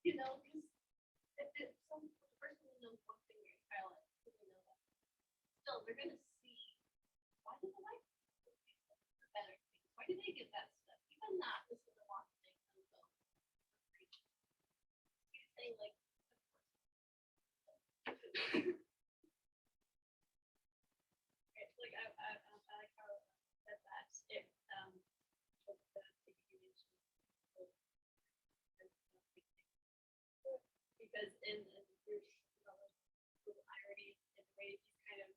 you know, because if some person knows one thing you're silent, they know that. Still, they're gonna see why do they like the better things? Why do they get that stuff? Even that this is the wrong thing. You say like, it's like I like how it said that if because in there's little irony in the way he's kind of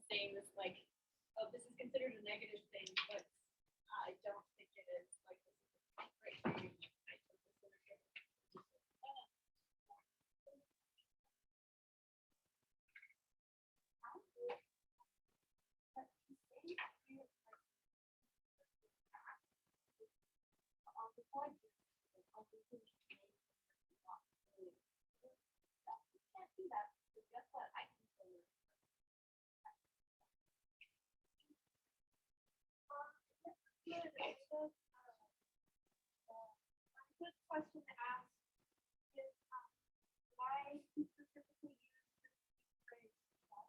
saying this like, oh, this is considered a negative thing, but I don't think it is. Like this is a great thing. I don't consider it. Good question to ask is why he specifically used the phrase "small."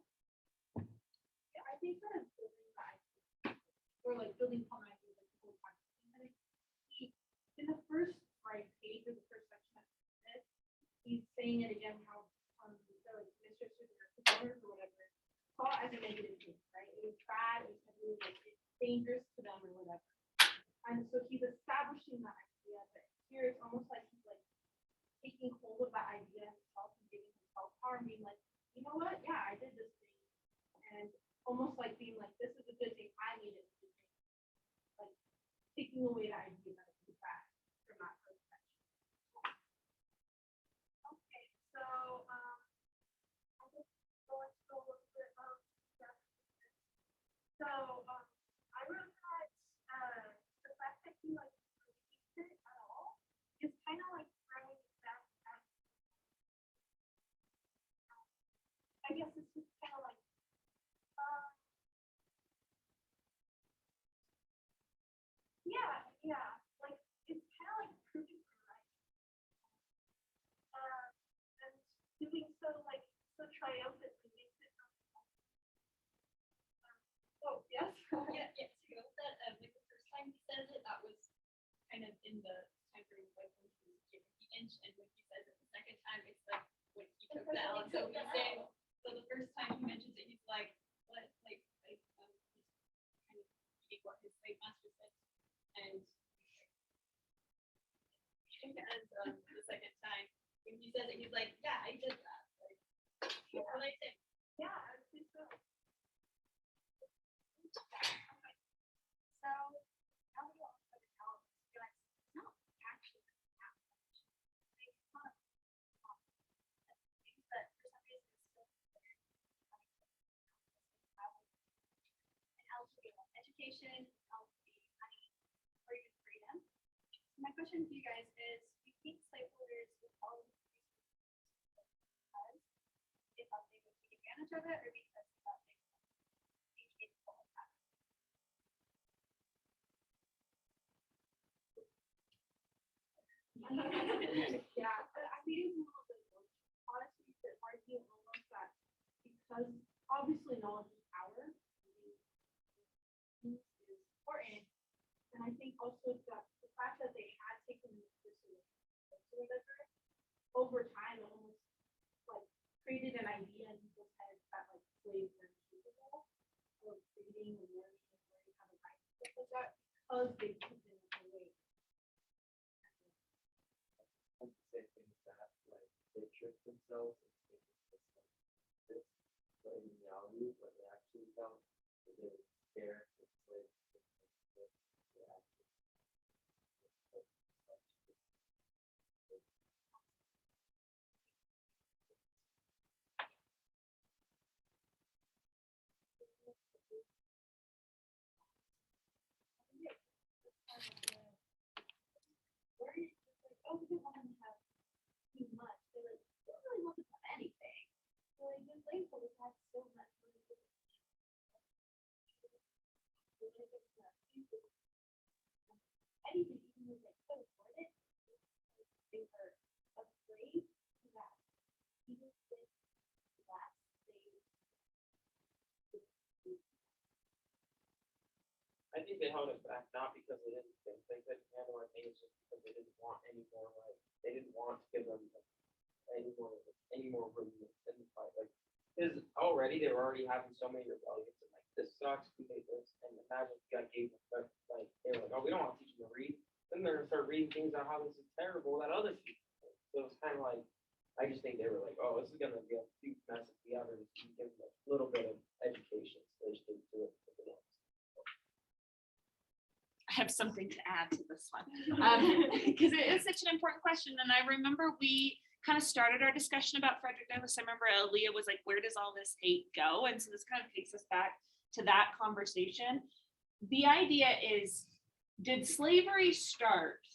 Yeah, I think that it's building the idea, or like building upon ideas like the whole time. And he, in the first page or the first section that he said, he's saying it again how the like mistresses or supporters or whatever saw it as a negative thing, right? It was bad, it was heavily, like it's dangerous to them or whatever. And so he's establishing that idea, but here it's almost like he's like taking hold of that idea himself and giving himself power and being like, you know what? Yeah, I did this thing. And almost like being like, this is a good thing. I made it a good thing. Like taking away the idea that it's bad from that perspective. Okay, so I just go into a little bit of stuff. So I wrote that the fact that he like released it at all is kind of like throwing that at, I guess it's just kind of like yeah, like it's kind of like proving her right. And doing so like so triumphantly makes it oh yes. Yeah, too. That like the first time he says it, that was kind of in the time frame like when he was given the inch, and when he says it the second time, it's like when he took the L. So he's saying, so the first time he mentions it, he's like, what, like he's kind of reading what his slave master said, and the second time when he says it, he's like, yeah, I did that. Like, what I say? Yeah, I would think so. So now we all know the talent is not actually that much. It's not things that for some reason is still considered and eligible education, healthy, money, or even freedom. So my question to you guys is, do you think slaveholders would follow these because they thought they would take advantage of it, or because they thought they would be capable of that? Yeah, I think it's a little bit, honestly, that argue almost that because obviously knowledge is power. Is important, and I think also that the fact that they had taken this whatever over time, it almost like created an idea in people's heads that like slaves were capable of reading and learning and learning how to write and stuff like that because they took it away. Some say things that like they trick themselves and think it's just like this, but in reality, what they actually felt is they were scared of slaves. They actually Where you just like, oh, we don't want them to have too much. They're like, they don't really want them to have anything. So like, this label has had so much. Anything, even though they could afford it, they were afraid that even with that, I think they held it back not because they didn't think they couldn't handle it, maybe it's just because they didn't want any more, like, they didn't want to give them any more room in the fight, like, because already they were already having so many rebellions, and like, this sucks, we hate this, and imagine if you got gave them, like, they were like, oh, we don't want to teach them to read, then they're gonna start reading things on how this is terrible that other people think. So it's kind of like, I just think they were like, oh, this is gonna be a huge mess if we ever just give them a little bit of education, so they just didn't do it. I have something to add to this one because it is such an important question. And I remember we kind of started our discussion about Frederick Douglass. I remember Aaliyah was like, where does all this hate go? And so this kind of takes us back to that conversation. The idea is, did slavery start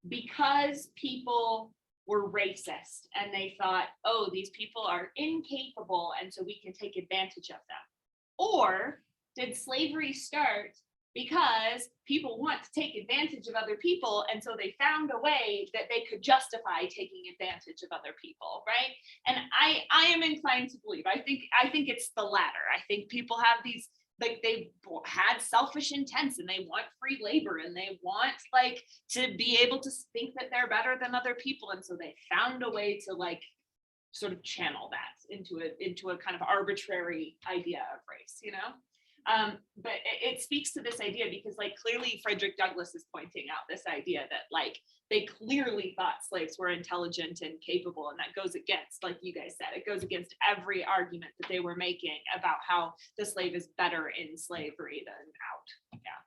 because people were racist and they thought, oh, these people are incapable and so we can take advantage of them? Or did slavery start because people want to take advantage of other people, and so they found a way that they could justify taking advantage of other people, right? And I am inclined to believe, I think it's the latter. I think people have these, like, they had selfish intents and they want free labor and they want like to be able to think that they're better than other people, and so they found a way to like sort of channel that into a kind of arbitrary idea of race, you know? But it speaks to this idea because like clearly Frederick Douglass is pointing out this idea that like they clearly thought slaves were intelligent and capable, and that goes against, like you guys said, it goes against every argument that they were making about how the slave is better in slavery than out. Yeah.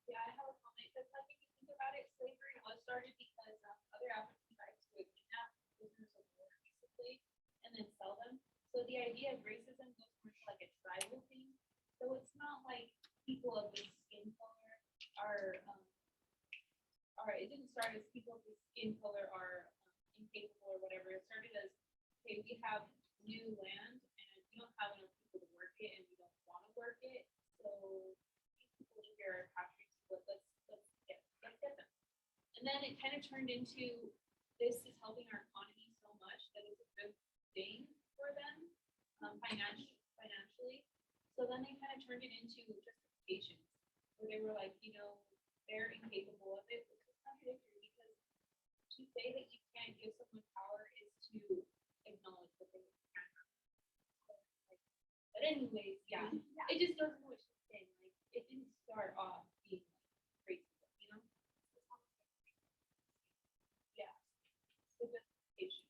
Yeah, I have a comment because I think if you think about it, slavery was started because other African tribes would kidnap prisoners of war, basically, and then sell them. So the idea of racism goes more to like a tribal thing. So it's not like people of this skin color are, it didn't start as people of this skin color are incapable or whatever. It started as, okay, we have new land and we don't have enough people to work it and we don't want to work it. So these people here are capturing, so let's get them. And then it kind of turned into, this is helping our economy so much that it's a good thing for them financially. So then they kind of turned it into justifications where they were like, you know, they're incapable of it, which is contradictory because to say that you can't give someone power is to acknowledge that they can't. But anyways, yeah, it just goes into what she's saying. Like, it didn't start off being like racism, you know? Yeah, the justification.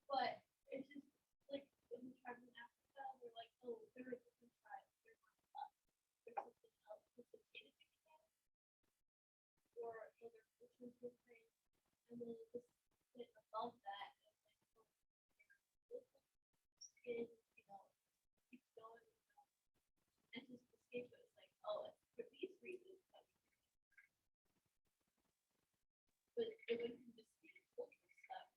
But it's just like in the tribes in Africa, they're like, oh, there are different tribes, they're not us. There's something else sophisticated or their culture is different, and then it just sit above that, and then skin, you know, keeps going. And just the scapegoat is like, oh, it's for these reasons. But it wouldn't just be cultural stuff.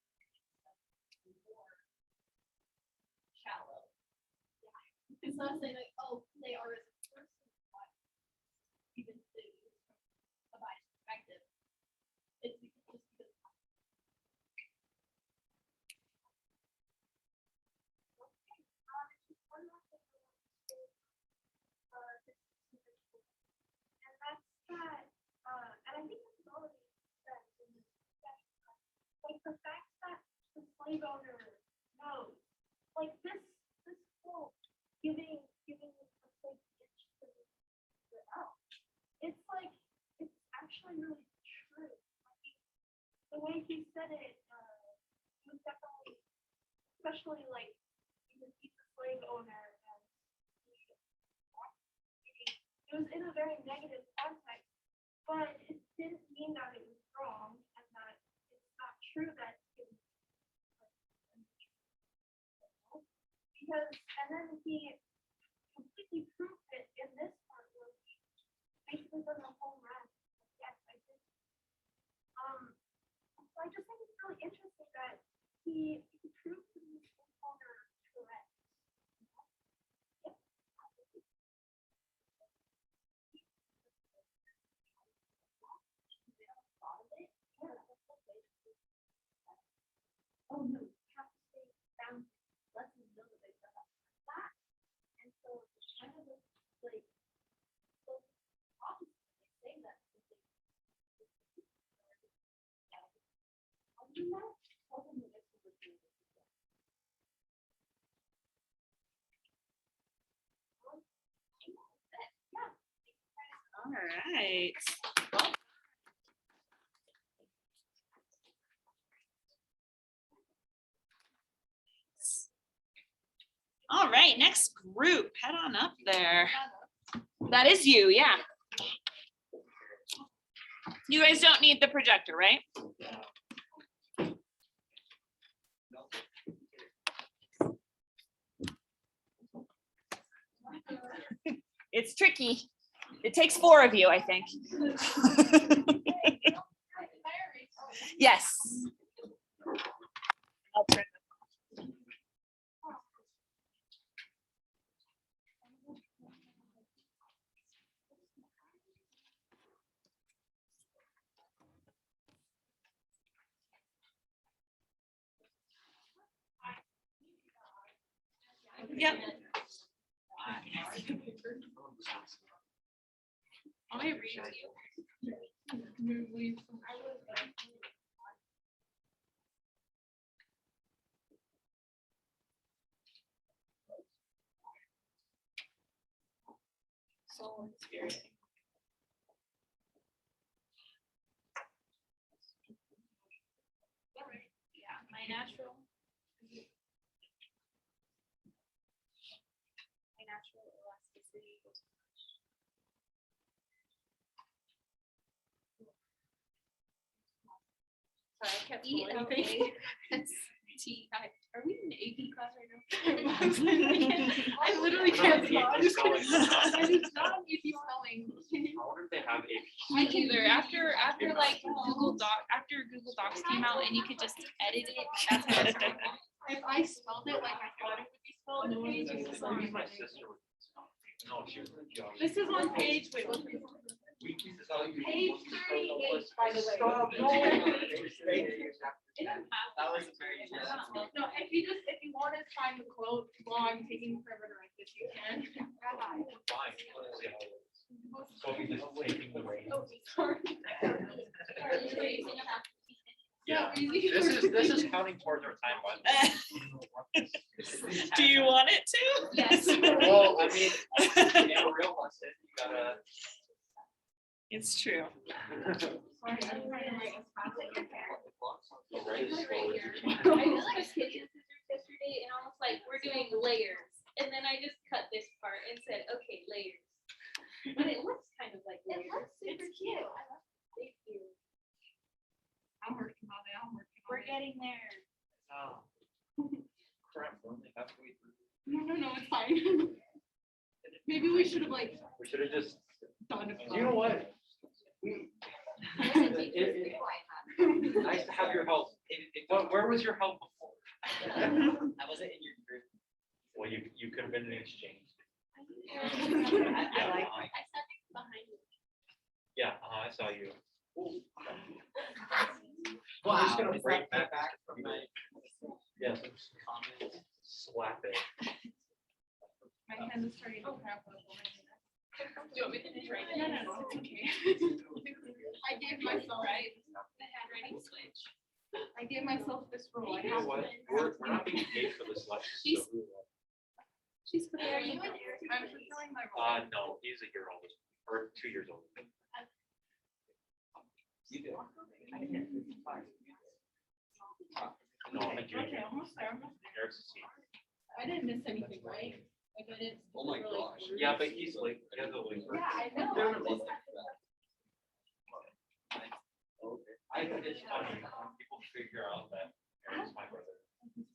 not saying like, oh, they are as a person, but even if they use from a biased perspective, it's just because. And that's that, and I think that's already said in this discussion, like the fact that the slave owner knows, like this whole giving a slave itch to the elf, it's like, it's actually really true. I mean, the way he said it, he was definitely, especially like, he's a slave owner, and it was in a very negative context, but it didn't mean that it was wrong and that it's not true that it was because, and then he completely proved it in this part where he basically does a whole rant. Yes, I did. So I just think it's really interesting that he proved to be owner correct. Yep. Oh no, you have to stay down, let them know that they've done that. And so it's kind of like, so obviously they say that. I'll do that, tell them that it's a good. Yeah. All right. All right, next group, head on up there. That is you, yeah. You guys don't need the projector, right? It's tricky. It takes 4 of you, I think. Yes. I'll turn. Yep. I read you. Soul and spirit. Yeah, my natural. My natural elasticity was sorry, I kept anything. T-I. Are we in AP class right now? I literally can't talk. And it's not an AP spelling. I wonder if they have a. Me either. After like Google Docs came out and you could just edit it. That's how it started. If I spelled it like I thought it would be spelled, no one would be sorry. My sister. No, she was. This is on page, wait, what page? Page 38, by the way. That was very. No, if you want to find the quote while I'm taking forever to write this, you can. Fine. So we just taking the reins. Oh, sorry. Yeah, this is counting towards our time, by the way. Do you want it to? Yes. Well, I mean, in a real lesson, you gotta. It's true. Sorry, I'm trying to write as fast as I can. I did like a kitchen scissors yesterday and I was like, we're doing layers. And then I just cut this part and said, okay, layers. But it looks kind of like It layers. looks super cute. Thank you. I'm working on it. We're getting there. Oh. Crap, we're only halfway through. No, it's fine. Maybe we should have like We should have just. done it. You know what? Nice to have your help. Where was your help before? I wasn't in your group. Well, you could have been in exchange. I like. I sat behind you. Yeah, I saw you. Well, I'm just Wow, gonna is break that back from my. Yeah, slap it. My hand is starting to cramp. Do you want me to try it? No, it's okay. I gave myself the handwriting switch. I gave myself this rule. I You know have what? to. We're not being paid for this lesson. She's- so- She's preparing. I'm fulfilling my role. No, he's a year old or 2 years old. You do. No, I'm a Okay, junior. almost there, almost there. Eric's a senior. I didn't miss anything, right? Like I didn't. Oh my gosh. Yeah, but he's like, he has a late birthday. Yeah, I know. They're I not just- Okay. I think it's funny when people figure out that Eric's my brother.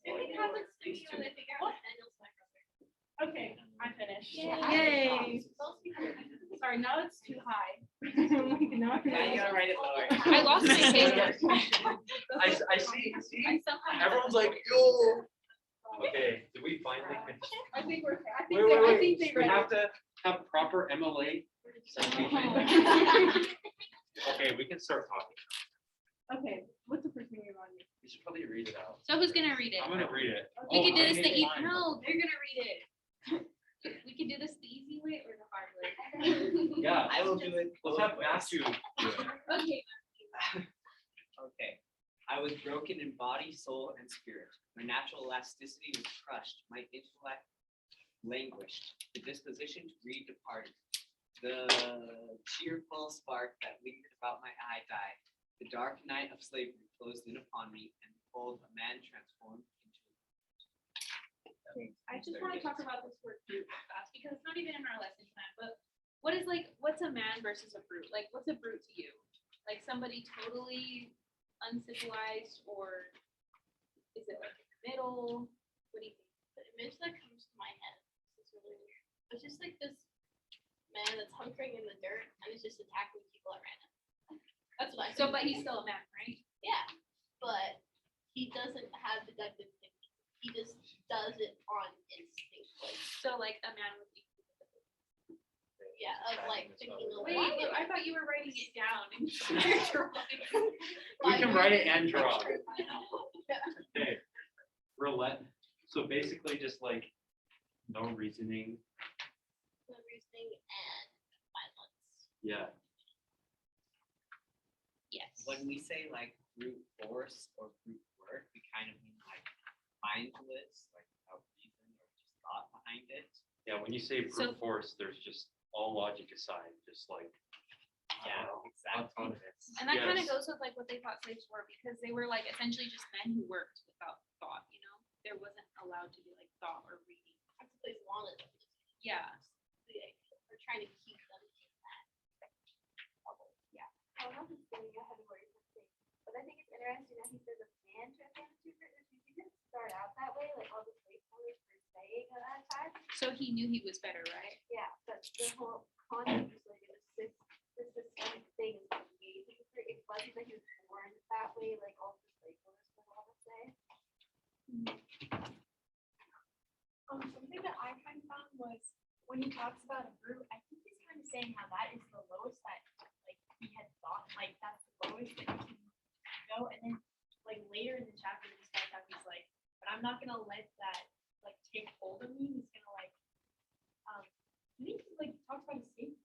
It happens to me when I figure out Daniel's my brother. Okay, I finished. Yay. Sorry, now it's too high. Like, now Now you gotta write it lower. I lost my paper. I see, I somehow. everyone's like, yo. Okay, did we finally finish? I think we're, I Wait, think, wait, I wait, think they we read have to have proper MLA. citation. Okay, we can start talking. Okay, what's the first thing you're on? We should probably read it out. So who's gonna read it? I'm gonna read it. We could do I this the hate mine. no, they're gonna read it. We could do this the easy way or the hard way. Yeah, I will do it. let's have Matthew do it. Okay. Okay. I was broken in body, soul, and spirit. My natural elasticity was crushed. My intellect languished. The disposition to read departed. The cheerful spark that lingered about my eye died. The dark night of slavery closed in upon me, and behold, a man transformed into I just want to talk about this word brute fast because it's not even in our lesson plan, but what's a man versus a brute? Like, what's a brute to you? Like somebody totally uncivilized, or is it like in the middle? What do you think? The image that comes to my head is really weird. It's just like this man that's hunkering in the dirt and is just attacking people at random. That's what I So, think. but he's still a man, right? Yeah, but he doesn't have deductive thinking. He just does it on instinct. Like, So like a man would be. yeah, of like thinking of Wait, why. I thought you were writing it down. And We can write it and draw. Okay, roulette. So basically just like no reasoning. No reasoning and violence. Yeah. Yes. when we say like brute force or brute work, we kind of mean like mindless, like without reason or just thought behind it. Yeah, when you say So- brute force, there's just all logic aside, just like. Yeah, exactly. autonomous. And that kind of Yes. goes with like what they thought slaves were, because they were like essentially just men who worked without thought, you know? There wasn't allowed to be like thought or reading. That's what they wanted. Yeah. We're trying to keep them in that bubble. Yeah. I don't know if it's getting ahead of where you're saying, but I think it's interesting that he says a man transformed into a brute. He didn't start out that way, like all the slaveholders were saying at that time. So he knew he was better, right? Yeah, but the whole concept was like this systemic thing is what made him free. It wasn't that he was born that way, like all the slaveholders would want to say. Something that I kind of found was when he talks about a brute, I think he's kind of saying how that is the lowest that like he had thought, like that's the lowest that he can go. And then like later in the chapter, he starts out, he's like, but I'm not gonna let that like take hold of me. He's gonna like, I think he like talks about his safety.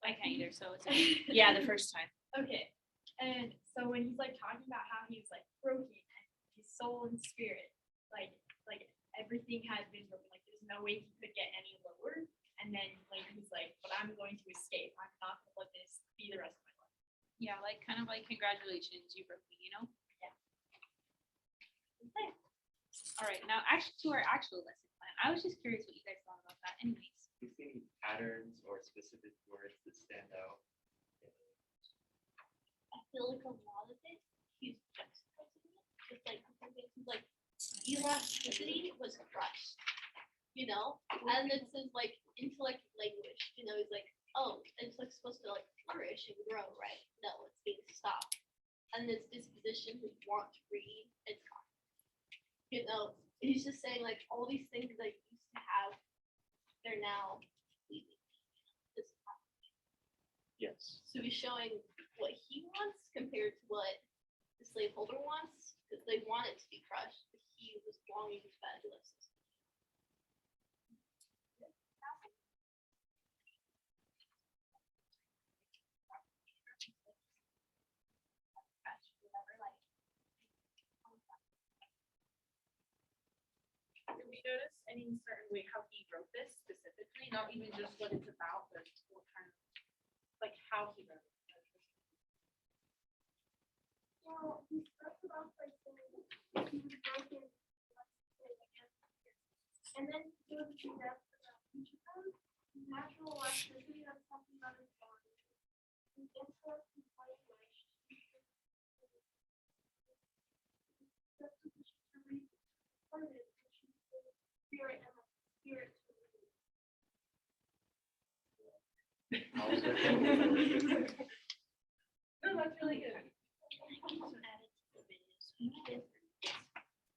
I can't either, so it's. Yeah, the first time. Okay, and so when he's like talking about how he's like broken and his soul and spirit, like everything has been broken, like there's no way he could get any lower. And then later he's like, but I'm going to escape. I'm not gonna let this be the rest of my life. Yeah, like kind of like congratulations, you broke me, you know? Okay. All right, now actually to our actual lesson plan. I was just curious what you guys thought about that anyways. Do you see any patterns or specific words that stand out? I feel like a lot of it, he's juxtaposing it. It's like he's like elasticity was crushed, you know, and then says like intellect language, you know, he's like, oh, it's like supposed to like flourish and grow, right? No, it's being stopped. And this disposition who want to read, it's not. You know, he's just saying like all these things that I used to have, they're now leaving. This- Yes. So he's showing what he wants compared to what the slaveholder wants, because they want it to be crushed, but he was longing for that ellipsis. Did we notice any certain way how he wrote this specifically, not even just what it's about, but what kind of, like how he wrote it? Well, he started off by saying he was broken, and then he goes to depth about each of them. Natural elasticity, that's something about his body. His intellect is white light. To read part of it, which is the spirit and the spirit to read. No, that's really good.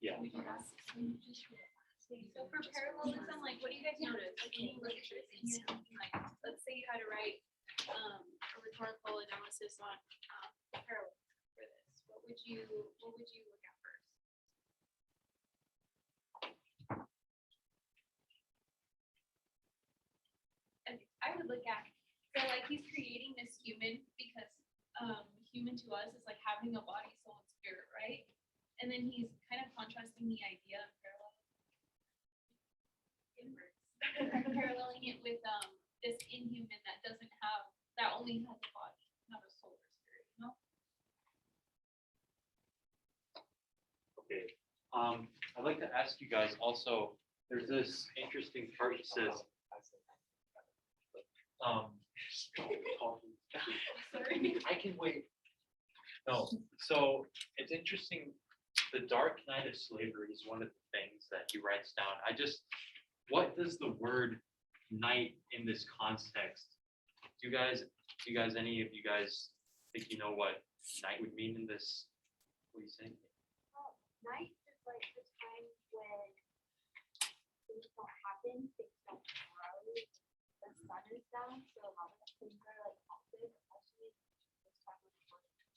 Yeah. So for parallelism, like, what do you guys notice? Like, any literature in here, like, let's say you had to write a rhetorical analysis on parallelism for this. What would you look at first? And I would look at, so like he's creating this human because human to us is like having a body, soul, and spirit, right? And then he's kind of contrasting the idea of paralleling it with this inhuman that doesn't have, that only has a body, not a soul or spirit, you know? Okay. I'd like to ask you guys also, there's this interesting part that says, I can wait. No, so it's interesting. The dark night of slavery is one of the things that he writes down. What does the word night in this context? Do you guys, any of you guys think you know what night would mean in this? What are you saying? Well, night is like the time when things don't happen, things don't grow, the sun is down, so a lot of things are like halted, especially this time when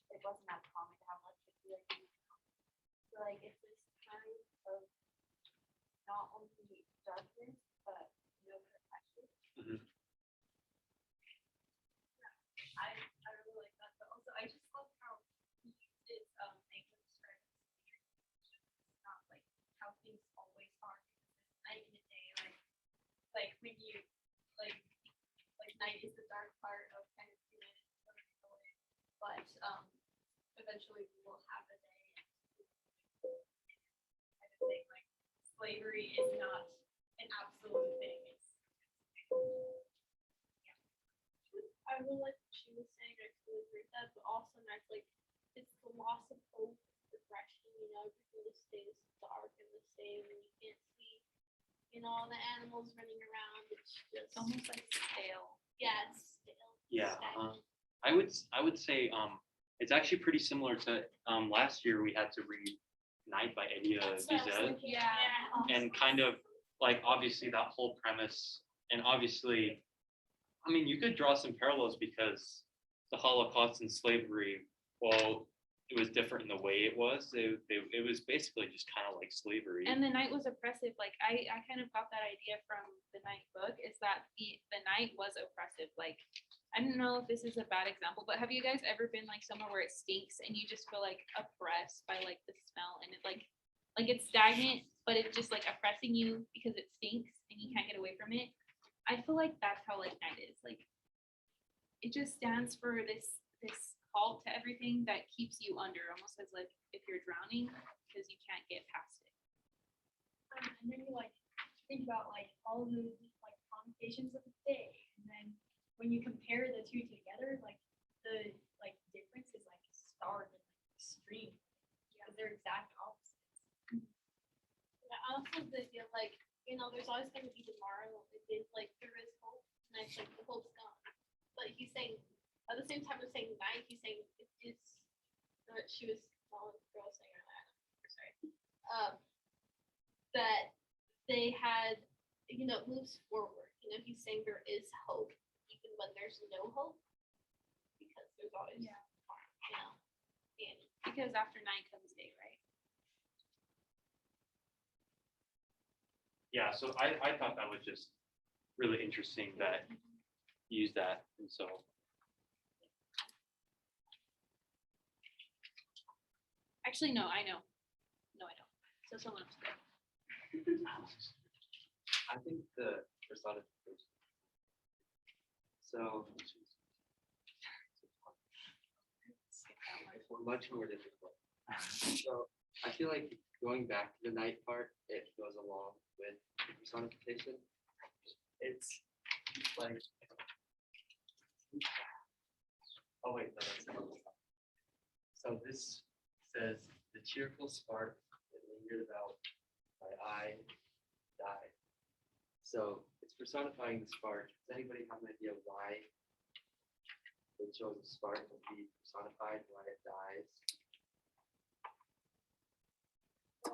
it wasn't that common to have electricity like we do now. So like it's this time of not only darkness, but no protection. I really like that, but also I just love how he uses language to describe not like how things always are. Night and day, like when you like night is the dark part of kind of human, but eventually we will have a day. Kind of thing, like slavery is not an absolute thing. I really like what she was saying. I totally agree with that, but also that's like it's the loss of hope, depression. You know, everything just stays dark and the same, and you can't see, you know, all the animals running around. It's just Almost like stale. yeah, it's stale. Yeah, stagnant. I would say it's actually pretty similar to last year we had to read Night by Edia That's what I was Wiesel, thinking, yeah. and kind of like obviously that whole premise, and obviously, I mean, you could draw some parallels because the Holocaust and slavery, well, it was different in the way it was. It was basically just kind of like slavery. And the night was oppressive. Like I kind of got that idea from the night book, is that the night was oppressive. Like, I don't know if this is a bad example, but have you guys ever been like somewhere where it stinks and you just feel like oppressed by like the smell, and it like it's stagnant, but it's just like oppressing you because it stinks and you can't get away from it? I feel like that's how like night is. Like it just stands for this halt to everything that keeps you under, almost as like if you're drowning because you can't get past it. And then you like think about like all of those like connotations of the day, and then when you compare the two together, like the like difference is like stark and like extreme. Yeah, they're exact opposites. Yeah, I also feel like, you know, there's always going to be tomorrow. It is like there is hope, and it's like the hope's gone. But he's saying at the same time as saying night, he's saying it is. She was girl saying that. Sorry. that they had, moves forward. He's saying there is hope even when there's no hope, because there's always tomorrow, and Because after night comes day, right? Yeah, so I thought that was just really interesting that you used that, and so. Actually, no, I know. No, I don't. So someone else go. I think the personification. So it's much more difficult. So I feel like going back to the night part, it goes along with the personification. It's like, oh wait, no, that's not. So this says the cheerful spark that lingered about my eye died. So it's personifying the spark. Does anybody have an idea why they chose the spark to be personified, why it dies? A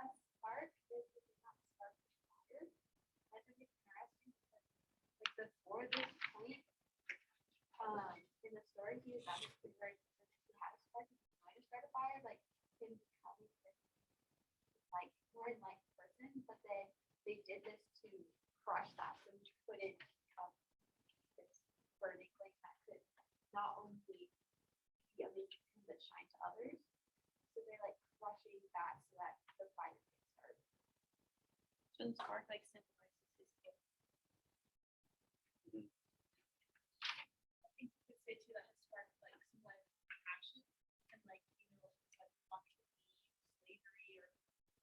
spark is not spark fire. I think it's interesting because, like, before this point, in the story, he was obviously very specific. He had a spark, he was going to start a fire, like him becoming this, like, more enlightened person, but they did this to crush that and put it become this burning flame that could not only be a beacon but shine to others. So they're like crushing that so that the fire can start. So the spark like symbolizes his gift. I think you could say too that his spark like symbolizes passion and like it's like wanting to be slavery or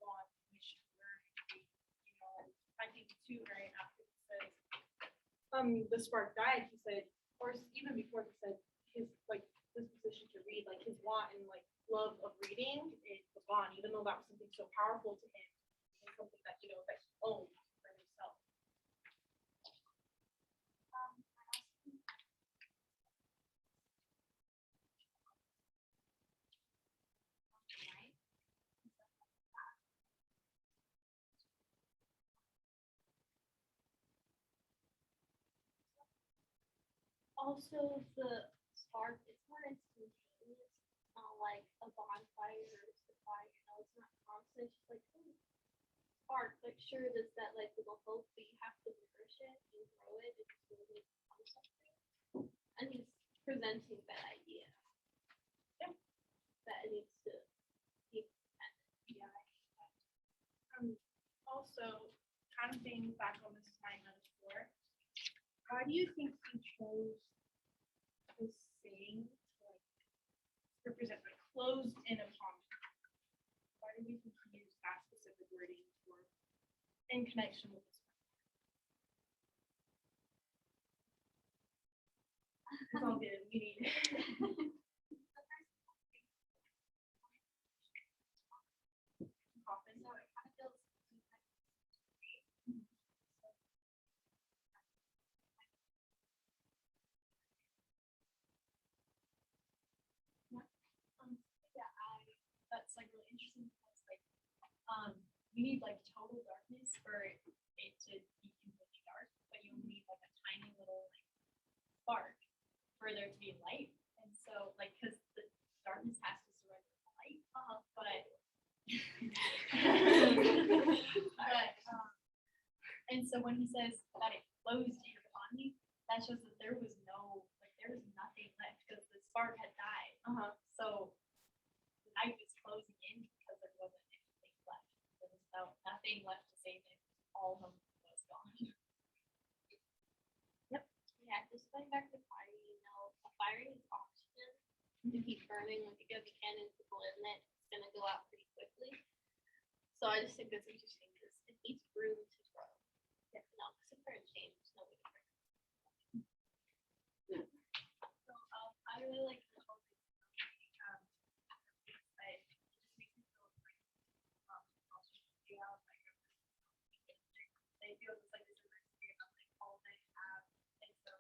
want mission learn. I think too, right after he says the spark died, he said, or even before he said his like disposition to read, like his want and like love of reading, it was gone, even though that was something so powerful to him, and something that that he owned for himself. Also, the spark, it's more instantaneous. It's not like a bonfire or just a fire, it's not constant. It's just like, oh, spark. Like, sure, there's that like little hope, but you have to nourish it and grow it and slowly become something. And he's presenting that idea. Yeah. That it needs to be independent. Yeah. Also, kind of being back on this time metaphor, how do you think he chose this saying to like represent like closed in upon? Why do we think he used that specific wording for in connection with this? It's all good. We need it. Coffin. So it kind of feels That's like really interesting because like you need like total darkness for it to be completely dark, but you only need like a tiny little like spark for there to be light. And so like because the darkness has to surrender the light, and so when he says that it closed in upon me, that shows that there was nothing left because the spark had died. So the night was closing in because there wasn't anything left. There was nothing left to save it. All of them was gone. Yeah, just going back to fire, a fire needs oxygen to keep burning. Like if you have a cannon, people in it, it's gonna go out pretty quickly. So I just think that's interesting because it needs room to grow. Except for a change, there's no way to burn. So I really like the whole thing. It just makes me feel like you have like they feel it's like this immensity about like all they have, and so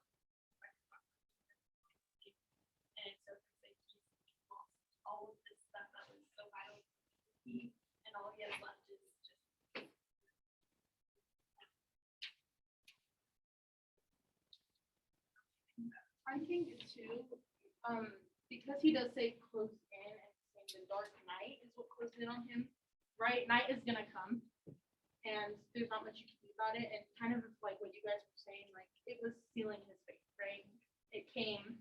and so it's like he's lost all of this stuff that was so vital to him, and all he has left is just I think too, because he does say close in and saying the dark night is what closed in on him, right? Night is gonna come and there's not much you can do about it. And kind of like what you guys were saying, like it was sealing his fate, right? It came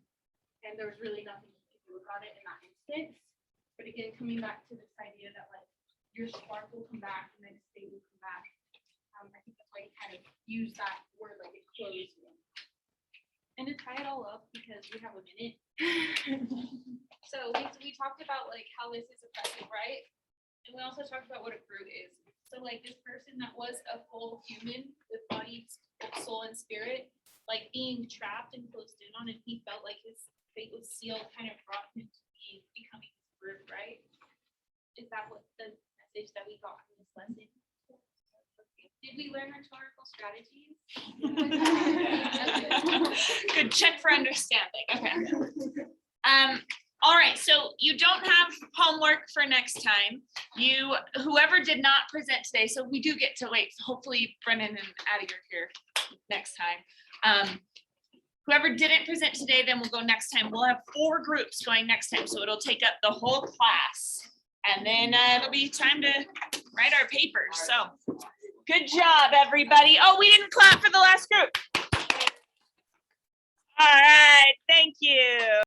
and there was really nothing you could do about it in that instance. But again, coming back to this idea that like your spark will come back and then state will come back. I think that's why you kind of use that word like it closed in. And to tie it all up, because we have a minute. So we talked about like how this is oppressive, right? And we also talked about what a fruit is. So like this person that was a full human with body, soul, and spirit, like being trapped and closed in on, and he felt like his fate was sealed, kind of brought him to becoming this fruit, right? Is that what the message that we got from this lesson? Did we learn rhetorical strategies? Good check for understanding. Okay. All right, so you don't have homework for next time. Whoever did not present today, so we do get to wait. Hopefully Brennan and Addie are here next time. Whoever didn't present today, then we'll go next time. We'll have 4 groups going next time, so it'll take up the whole class. And then it'll be time to write our papers. So good job, everybody. Oh, we didn't clap for the last group. All right, thank you.